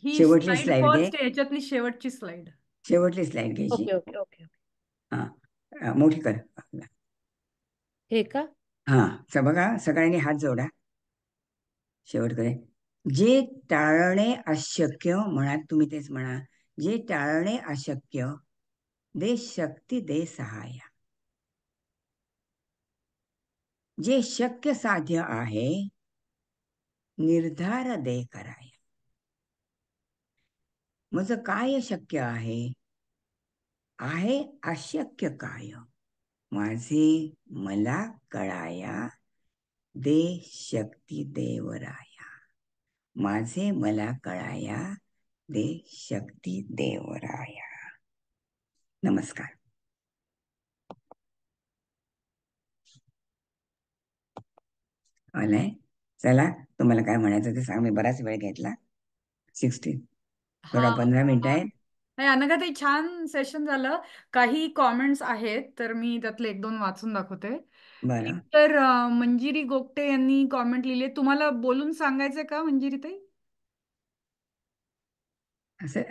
ही स्लाइड स्लाइड घे. फर्स्ट, याच्यातली शेवटची स्लाइड घ्यायची. Okay okay okay. हा, मोठी कर. हे का? हा, बघा, सगळ्यांनी हात जोडा. शेवट करे. जे टाळणे अशक्य, म्हणा तुम्ही तेच म्हणा, जे टाळणे अशक्य, दे शक्ती दे सहाय्य. जे शक्य साध्य आहे, निर्धार दे कराया. मग काय शक्य आहे अशक्य काय, माझे मला कळाया, दे शक्ती देवराया. माझे मला कळाया, दे शक्ती देवराया. नमस्कार. आलाय, चला, तुम्हाला काय म्हणायचं ते सांग. मी बराच वेळ घेतला. 16 थोडा 15 मिनिट आहे. नाही, अनघाताई, छान सेशन झालं. काही कॉमेंट्स आहेत, तर मी त्यातले 1-2 वाचून दाखवते. बरं, तर मंजिरी गोगटे यांनी कॉमेंट लिहिले, तुम्हाला बोलून सांगायचंय का मंजिरी ताई? असं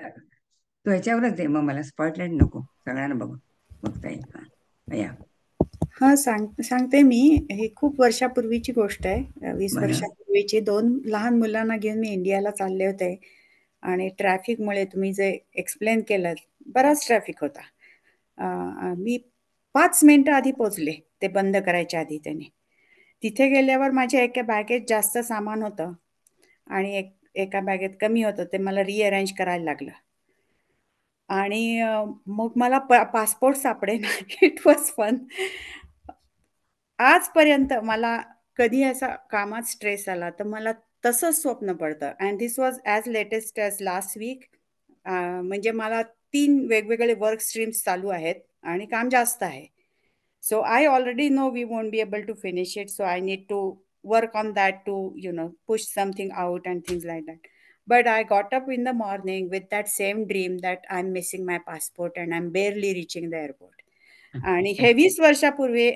तू ह्याच्यावरच दे, मग मला स्पॉटलाइट नको, सगळ्यांना बघता येईल. या हा सांगते मी. ही खूप वर्षापूर्वीची गोष्ट आहे. 20 बरं. वर्षापूर्वीची. 2 लहान मुलांना घेऊन मी इंडियाला चालले होते आणि ट्रॅफिकमुळे तुम्ही जे एक्सप्लेन केलं, बराच ट्रॅफिक होता. मी 5 मिनिटं आधी पोहोचले, ते बंद करायच्या आधी त्याने. तिथे गेल्यावर माझ्या एका बॅगेत जास्त सामान होतं आणि एका बॅगेत कमी होतं. ते मला रिअरेंज करायला लागलं. आणि मग मला पासपोर्ट सापडेना. It was fun. आजपर्यंत मला कधी असा कामात स्ट्रेस आला तर मला तसंच स्वप्न पडतं. And this was as latest as last week. म्हणजे मला 3 वेगवेगळे वर्क स्ट्रीम्स चालू आहेत आणि काम जास्त आहे. So I already know we won't be able to finish it. So I need to work on that to, push something out and things like that. But I got up in the morning with that same dream that I'm missing my passport and I'm barely reaching the airport. आणि हे 20 वर्षापूर्वी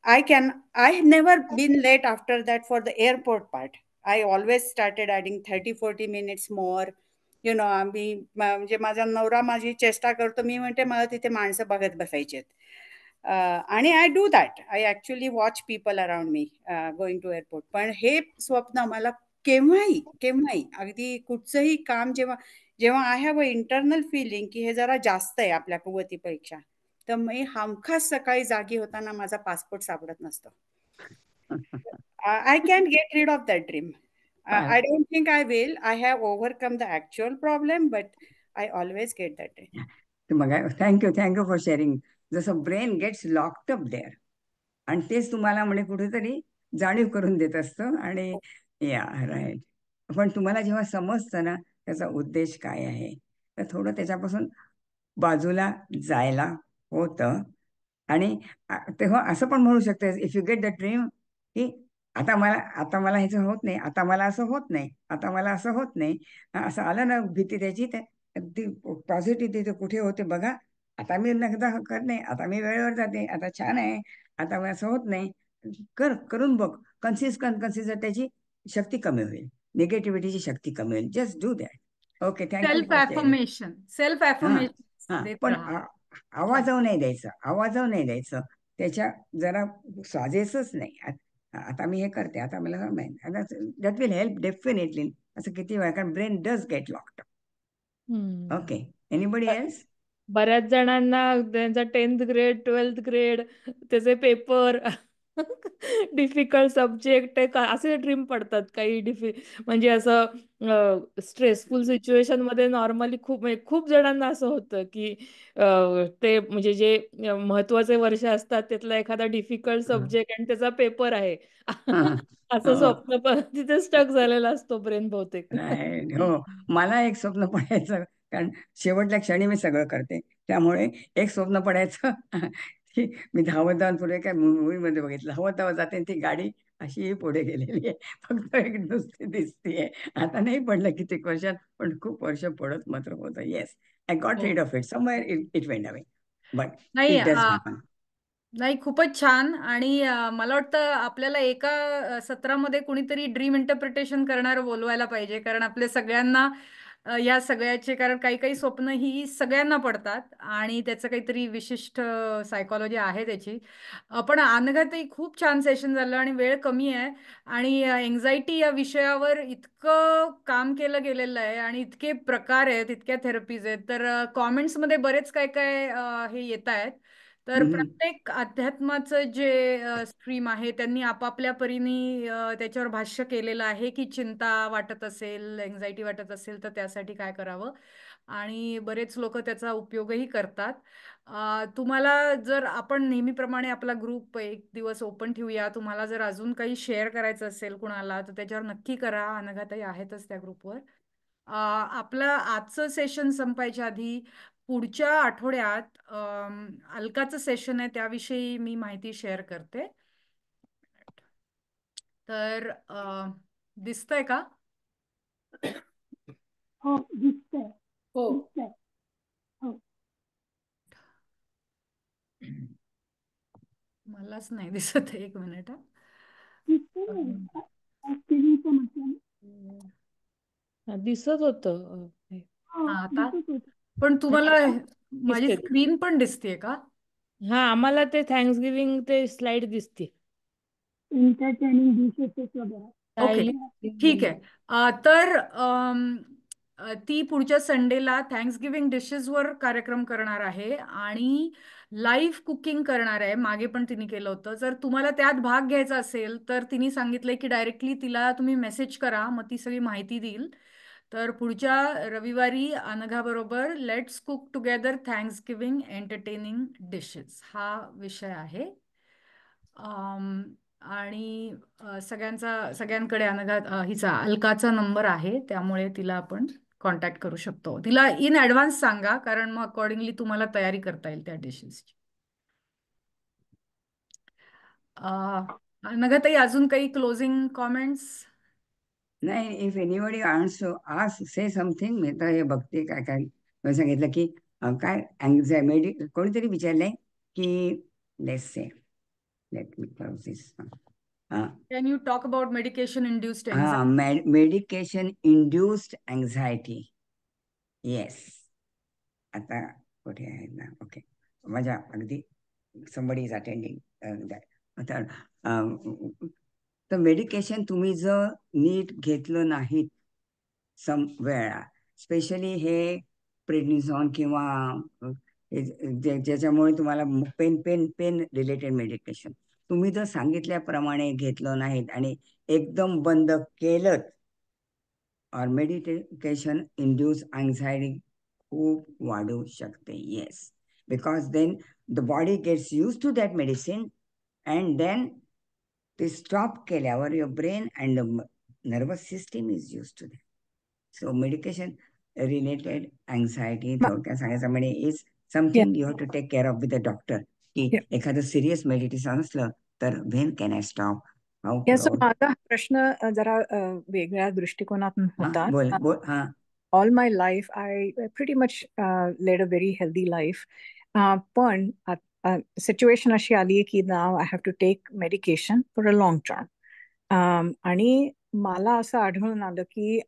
I have never been late after that for the airport part. I always started adding 30-40 minutes more. आम्ही म्हणजे माझा नवरा माझी चेष्टा करतो. मी म्हणते मला तिथे माणसं बघत बसायची आहेत. आणि I do that. I actually watch people around me going to airport. पण हे स्वप्न मला केव्हाही अगदी कुठचंही काम जेव्हा I have a internal feeling की हे जरा जास्त आहे आपल्या कुवतीपेक्षा, तर मी हमखास सकाळी जागी होताना माझा पासपोर्ट सापडत नसतो. I can get rid of that dream. I don't think I will. I have overcome the actual problem, but I always get that dream. Thank you for sharing. जसं brain gets locked up there आणि तेच तुम्हाला म्हणजे कुठेतरी जाणीव करून देत असतं. आणि या राईट. पण तुम्हाला जेव्हा समजतं ना त्याचा उद्देश काय आहे, तर थोडं त्याच्यापासून बाजूला जायला होतं. आणि तेव्हा असं पण म्हणू शकते, if you get the dream की आता मला ह्याचं होत नाही, आता मला असं होत नाही, आता मला असं होत नाही, असं आलं ना भीती त्याची, तर अगदी पॉझिटिव्ह कुठे होते बघा. आता मी नगदा करत नाही, आता मी वेळेवर जाते, आता छान आहे, आता मला असं होत नाही. करून बघ. कन्सिस्टंट त्याची शक्ती कमी होईल, निगेटिव्हिटीची शक्ती कमी होईल. Just do that. Okay, thank you self affirmation. Self affirmation देत पण राहा. आवाजाव नाही द्यायचं. त्याच्या जरा साजेसच नाही. आता मी हे करते, आता मला दॅट विल हेल्प डेफिनेटली. असं किती वेळा, कारण brain does get locked. Okay, anybody else? बऱ्याच जणांना त्यांचा 10th ग्रेड 12th ग्रेड त्याचे पेपर डिफिकल्ट सब्जेक्ट असे ड्रीम पडतात. काही म्हणजे असं स्ट्रेसफुल सिच्युएशन मध्ये नॉर्मली खूप जणांना असं होतं की ते म्हणजे जे महत्वाचे वर्ष असतात त्यातला एखादा डिफिकल्ट सब्जेक्ट आणि त्याचा पेपर आहे असं स्वप्न पण तिथे स्टक झालेला असतो ब्रेन बहुतेक. हो, मला एक स्वप्न पडायचं, कारण शेवटल्या क्षणी मी सगळं करते, त्यामुळे एक स्वप्न पडायचं की मी धावत पुढे, काय मूवीमध्ये बघितलं, धावत जाते ती गाडी अशी पुढे गेलेली आहे, फक्त एक नुसती दिसतीये. आता नाही पडलं कित्येक वर्षात, पण खूप वर्ष पडत मात्र होतं. Yes, I got read of it somewhere, it went away, but नाही इट डज हॅपन. नाही, खूपच छान. आणि मला वाटतं आपल्याला एका सत्रामध्ये कुणीतरी ड्रीम इंटरप्रिटेशन करणारं बोलवायला पाहिजे, कारण आपल्या सगळ्यांना या सगळ्याचे, कारण काही स्वप्न ही सगळ्यांना पडतात आणि त्याचं काहीतरी विशिष्ट सायकॉलॉजी आहे त्याची. पण अनघाताई खूप छान सेशन झालं आणि वेळ कमी आहे आणि एन्झायटी या विषयावर इतकं काम केलं गेलेलं आहे आणि इतके प्रकार आहेत, इतक्या थेरपीज आहेत. तर कॉमेंट्समध्ये बरेच काय हे येत आहेत. तर प्रत्येक अध्यात्माचं जे स्ट्रीम आहे त्यांनी आपापल्या परीने त्याच्यावर भाष्य केलेलं आहे की चिंता वाटत असेल, एन्झायटी वाटत असेल तर त्यासाठी काय करावं, आणि बरेच लोक त्याचा उपयोगही करतात. तुम्हाला जर आपण नेहमीप्रमाणे आपला ग्रुप एक दिवस ओपन ठेवूया, तुम्हाला जर अजून काही शेअर करायचं असेल कुणाला तर त्याच्यावर नक्की करा. अनघाताई आहेतच त्या ग्रुपवर. आपलं आजचं सेशन संपायच्या आधी पुढच्या आठवड्यात अलकाचं सेशन आहे, त्याविषयी मी माहिती शेअर करते. तर दिसतंय का? हो, दिसतंय. हो. हो. मलाच नाही दिसत. एक मिनिट. दिसत होत आता पण तुम्हाला माझी स्क्रीन पण दिसतेय का? हा आम्हाला ते थँक्सगिव्हिंग ते स्लाइड दिसते. एंटरटेनिंग डिशेस वगैरे. ओके, ठीक आहे. तर ती पुढच्या संडेला थँक्सगिव्हिंग डिशेसवर कार्यक्रम करणार आहे आणि लाईव्ह कुकिंग करणार आहे. मागे पण तिने केलं होतं. जर तुम्हाला त्यात भाग घ्यायचा असेल तर तिने सांगितलंय की डायरेक्टली तिला तुम्ही मेसेज करा, मग ती सगळी माहिती देईल. तर पुढच्या रविवारी अनघाबरोबर let's cook together Thanksgiving entertaining dishes हा विषय आहे. आणि सगळ्यांकडे अनघा हिचा अलकाचा नंबर आहे, त्यामुळे तिला आपण कॉन्टॅक्ट करू शकतो. तिला इन ऍडव्हान्स सांगा, कारण मग अकॉर्डिंगली तुम्हाला तयारी करता येईल त्या डिशेसची. अनघाताई, अजून काही क्लोजिंग कॉमेंट्स? नाही, if anybody wants to ask say something. मी तर हे बघते काय काय सांगितलं की काय अँझायटी कोणीतरी विचारलंय की let's say let me close this. Can you talk about medication-induced anxiety? हाँ, medication-induced anxiety. Yes. आता कुठे आहे ना? ओके, माझ्या अगदी somebody is attending that. तर मेडिकेशन तुम्ही जर नीट घेतलं नाहीत सम वेळा, स्पेशली हे प्रेडनिसॉन किंवा ज्याच्यामुळे तुम्हाला पेन रिलेटेड मेडिकेशन तुम्ही जर सांगितल्याप्रमाणे घेतलं नाहीत आणि एकदम बंद केलं, और मेडिकेशन इंड्यूस अँझायटी खूप वाढू शकते. Yes, because then the body gets use to that medicine and then ते स्टॉप केल्यावर your brain and nervous system is use to that. So medication related anxiety थोडक्यात सांगायचं म्हणजे is something you have to take care of with the doctor. की एखादं serious meditation असलं तर when can I stop, how माझा प्रश्न जरा वेगळ्या दृष्टिकोनातून होता. बोल. All my life, I pretty much led a very healthy life. पण सिच्युएशन अशी आली की now I have to take medication for a long term. आणि मला असं आढळून आलं की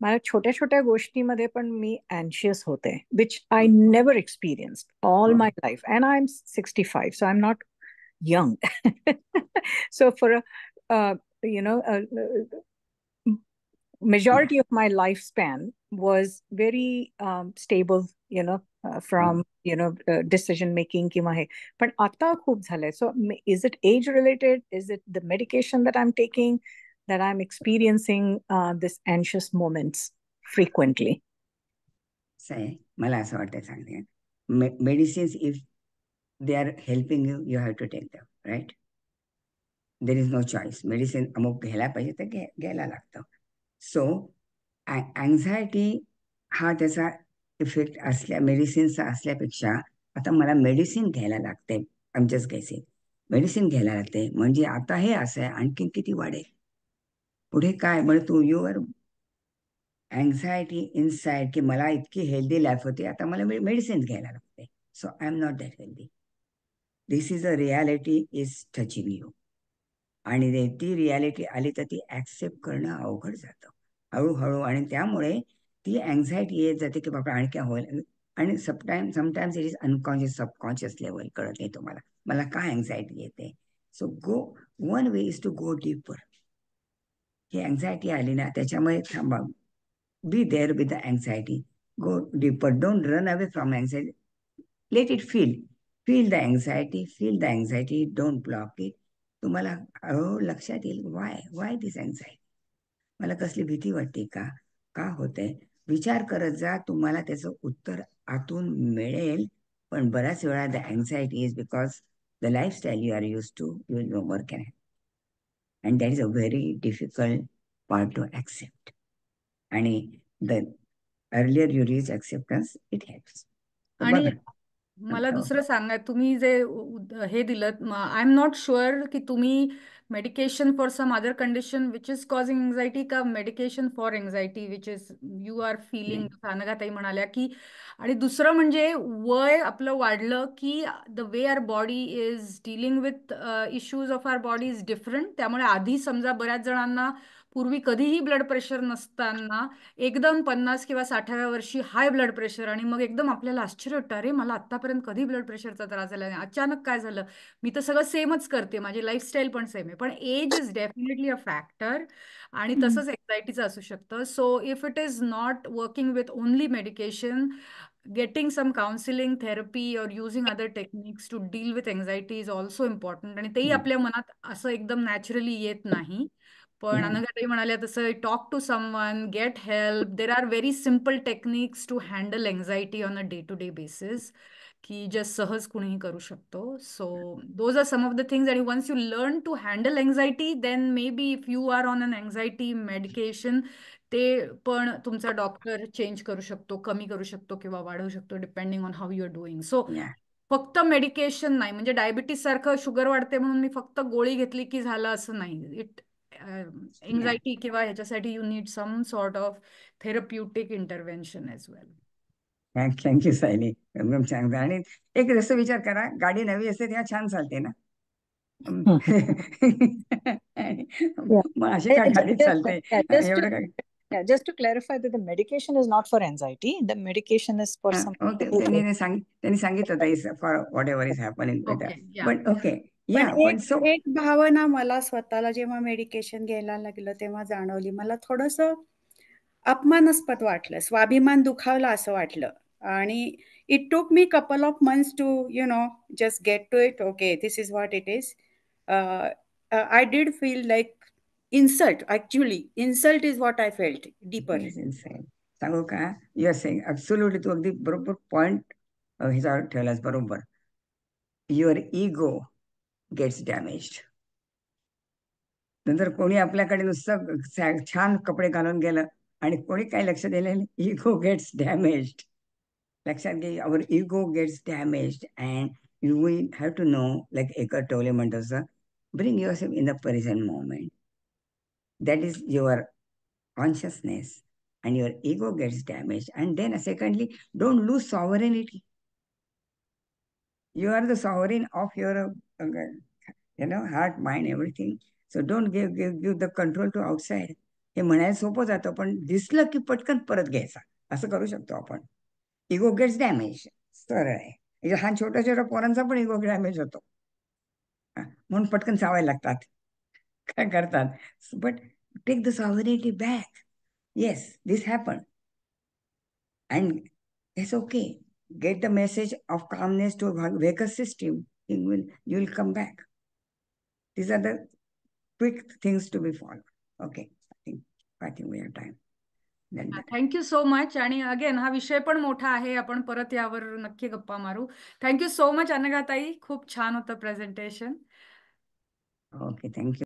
मला छोट्या छोट्या गोष्टीमध्ये पण मी अँशियस होते, which I never experienced all my life. And I'm 65, so I'm not young. So for majority of my lifespan was very stable, from decision making किंवा हे. पण आता खूप झालंय. So is it age related? Is it the medication that I'm taking that I'm experiencing this anxious moments frequently? मला असं वाटतं सांगते, medicines if they are helping you, you have to take them, right? There is no choice. Medicine अमुक घ्यायला पाहिजे तर घ्यायला लागतं. सो अँझायटी हा त्याचा इफेक्ट मेडिसिनचा असल्यापेक्षा आता मला मेडिसिन घ्यायला लागते, I am just guessing, medicine घ्यायला लागते म्हणजे आता हे असं आहे, आणखीन किती वाढेल पुढे काय. म्हणजे तू युअर अँझायटी इनसाइड की मला इतकी हेल्दी लाईफ होती, आता मला मेडिसिन घ्यायला लागते. So I am not that healthy. This is a reality is touching you. आणि ती रियालिटी आली तर ती ॲक्सेप्ट करणं अवघड जातं हळूहळू. आणि त्यामुळे ती अँझायटी येत जाते की बाबा आणि काय होईल. आणि sometimes it is unconscious, subconscious level कळत नाही तुम्हाला मला काय अँझायटी येते. So one way is to go deeper. ही अँझायटी आली ना, त्याच्यामुळे थांबा, be there with the anxiety, go deeper, don't run away from anxiety, let it feel the anxiety, don't block it. तुम्हाला हळूहळू लक्षात येईल वाय दिस अँझायटी, मला कसली भीती वाटते, का होते. विचार करत जा, तुम्हाला त्याचं उत्तर आतून मिळेल. पण बऱ्याच वेळा the anxiety is because the lifestyle you are use to, you no more can have, and that is a very difficult part to accept. आणि the earlier you reach acceptance it helps. आणि मला दुसरं सांगा, तुम्ही जे हे दिलं, I am not sure की तुम्ही medication for some other condition which is causing anxiety का medication for anxiety which is you are feeling, अनघाताई म्हणाल्या की. आणि दुसरं म्हणजे वय आपलं वाढलं की the way our body is dealing with issues of our body is different. त्यामुळे आधी समजा बऱ्याच जणांना पूर्वी कधीही ब्लड प्रेशर नसताना एकदम 50 किंवा 60व्या वर्षी हाय ब्लड प्रेशर, आणि मग एकदम आपल्याला आश्चर्य वाटतं, अरे मला आतापर्यंत कधी ब्लड प्रेशरचा त्रास झाला नाही, अचानक काय झालं. मी तर सगळं सेमच करते, माझी लाईफस्टाईल पण सेम आहे, पण age is definitely a factor. आणि तसंच एन्झायटीचं असू शकतं. So if it is not working with only medication, getting some counseling, therapy, or using other techniques to deal with anxiety is also important. आणि तेही आपल्या मनात असं एकदम नॅचरली येत नाही. पण अनघाताई म्हणाल्या तसं, talk to someone, get help. There are very simple techniques to handle anxiety on a day to day basis, की जे सहज कुणीही करू शकतो. So those are some of the things. आणि once you learn to handle anxiety, then maybe if you are on an anxiety medication, ते पण तुमचा डॉक्टर चेंज करू शकतो, कमी करू शकतो किंवा वाढवू शकतो, depending on how you are doing. So फक्त मेडिकेशन नाही, म्हणजे डायबिटीस सारखं शुगर वाढते म्हणून मी फक्त गोळी घेतली की झालं असं नाही. एन्झायटी किंवा ह्याच्यासाठी you need some sort of therapeutic intervention as well. Thank you Sayali, एकदम छान. आणि एक जसं विचार करा, गाडी नवी असते तेव्हा छान चालते ना, मग अशी काय गाडी चालते एवढं काय. Yeah, just to clarify that the medication is not for anxiety. The medication is for some people who त्यांनी सांगितलं is for what ever is happening with that. पण ओके, पण एक भावना मला स्वतःला जेव्हा मेडिकेशन घ्यायला लागलं तेव्हा जाणवली. मला थोडंसं अपमानास्पद वाटलं, स्वाभिमान दुखावला असं वाटलं. आणि it took me couple of months to just get to it. Okay, this is what it is. I did feel like insult. Actually, insult is what I felt deeper. सांगू का, यू आर सेइंग ॲब्सोल्युटली, तू अगदी बरोबर point ह्याच्यावर ठेवलास, बरोबर. Your ego gets damaged. नंतर कोणी आपल्याकडे नुसतं छान कपडे घालून गेलं आणि कोणी काही लक्ष दिलं, इगो गेट्स डॅमेज्ड. लक्षात घे, our ego gets damaged. And you will have to know, like Eckhart Tolle म्हणतो तसं, bring yourself in the present moment. That is your consciousness, and your ego gets damaged. And then secondly, don't lose sovereignty. You are the sovereign of your heart, mind, everything. So don't give the control to outside. हे म्हणायला सोपं जातं, पण दिसलं की पटकन परत घ्यायचा, असं करू शकतो आपण. इगो गेट्स डॅमेज, सरळ आहे. हा छोट्या छोट्या पोरांचा पण इगो डॅमेज होतो, म्हणून पटकन चावायला लागतात, काय करतात. But take the sovereignty back. Yes, this happened, and it's okay. Get the message of calmness to vagus system. You will come back. These are the quick things to be followed. Okay, I think we have time. Thank you so much. आणि again हा विषय पण मोठा आहे, आपण परत यावर नक्की गप्पा मारू. थँक्यू सो मच अनघाताई, खूप छान होतं प्रेझेंटेशन. Okay, thank you.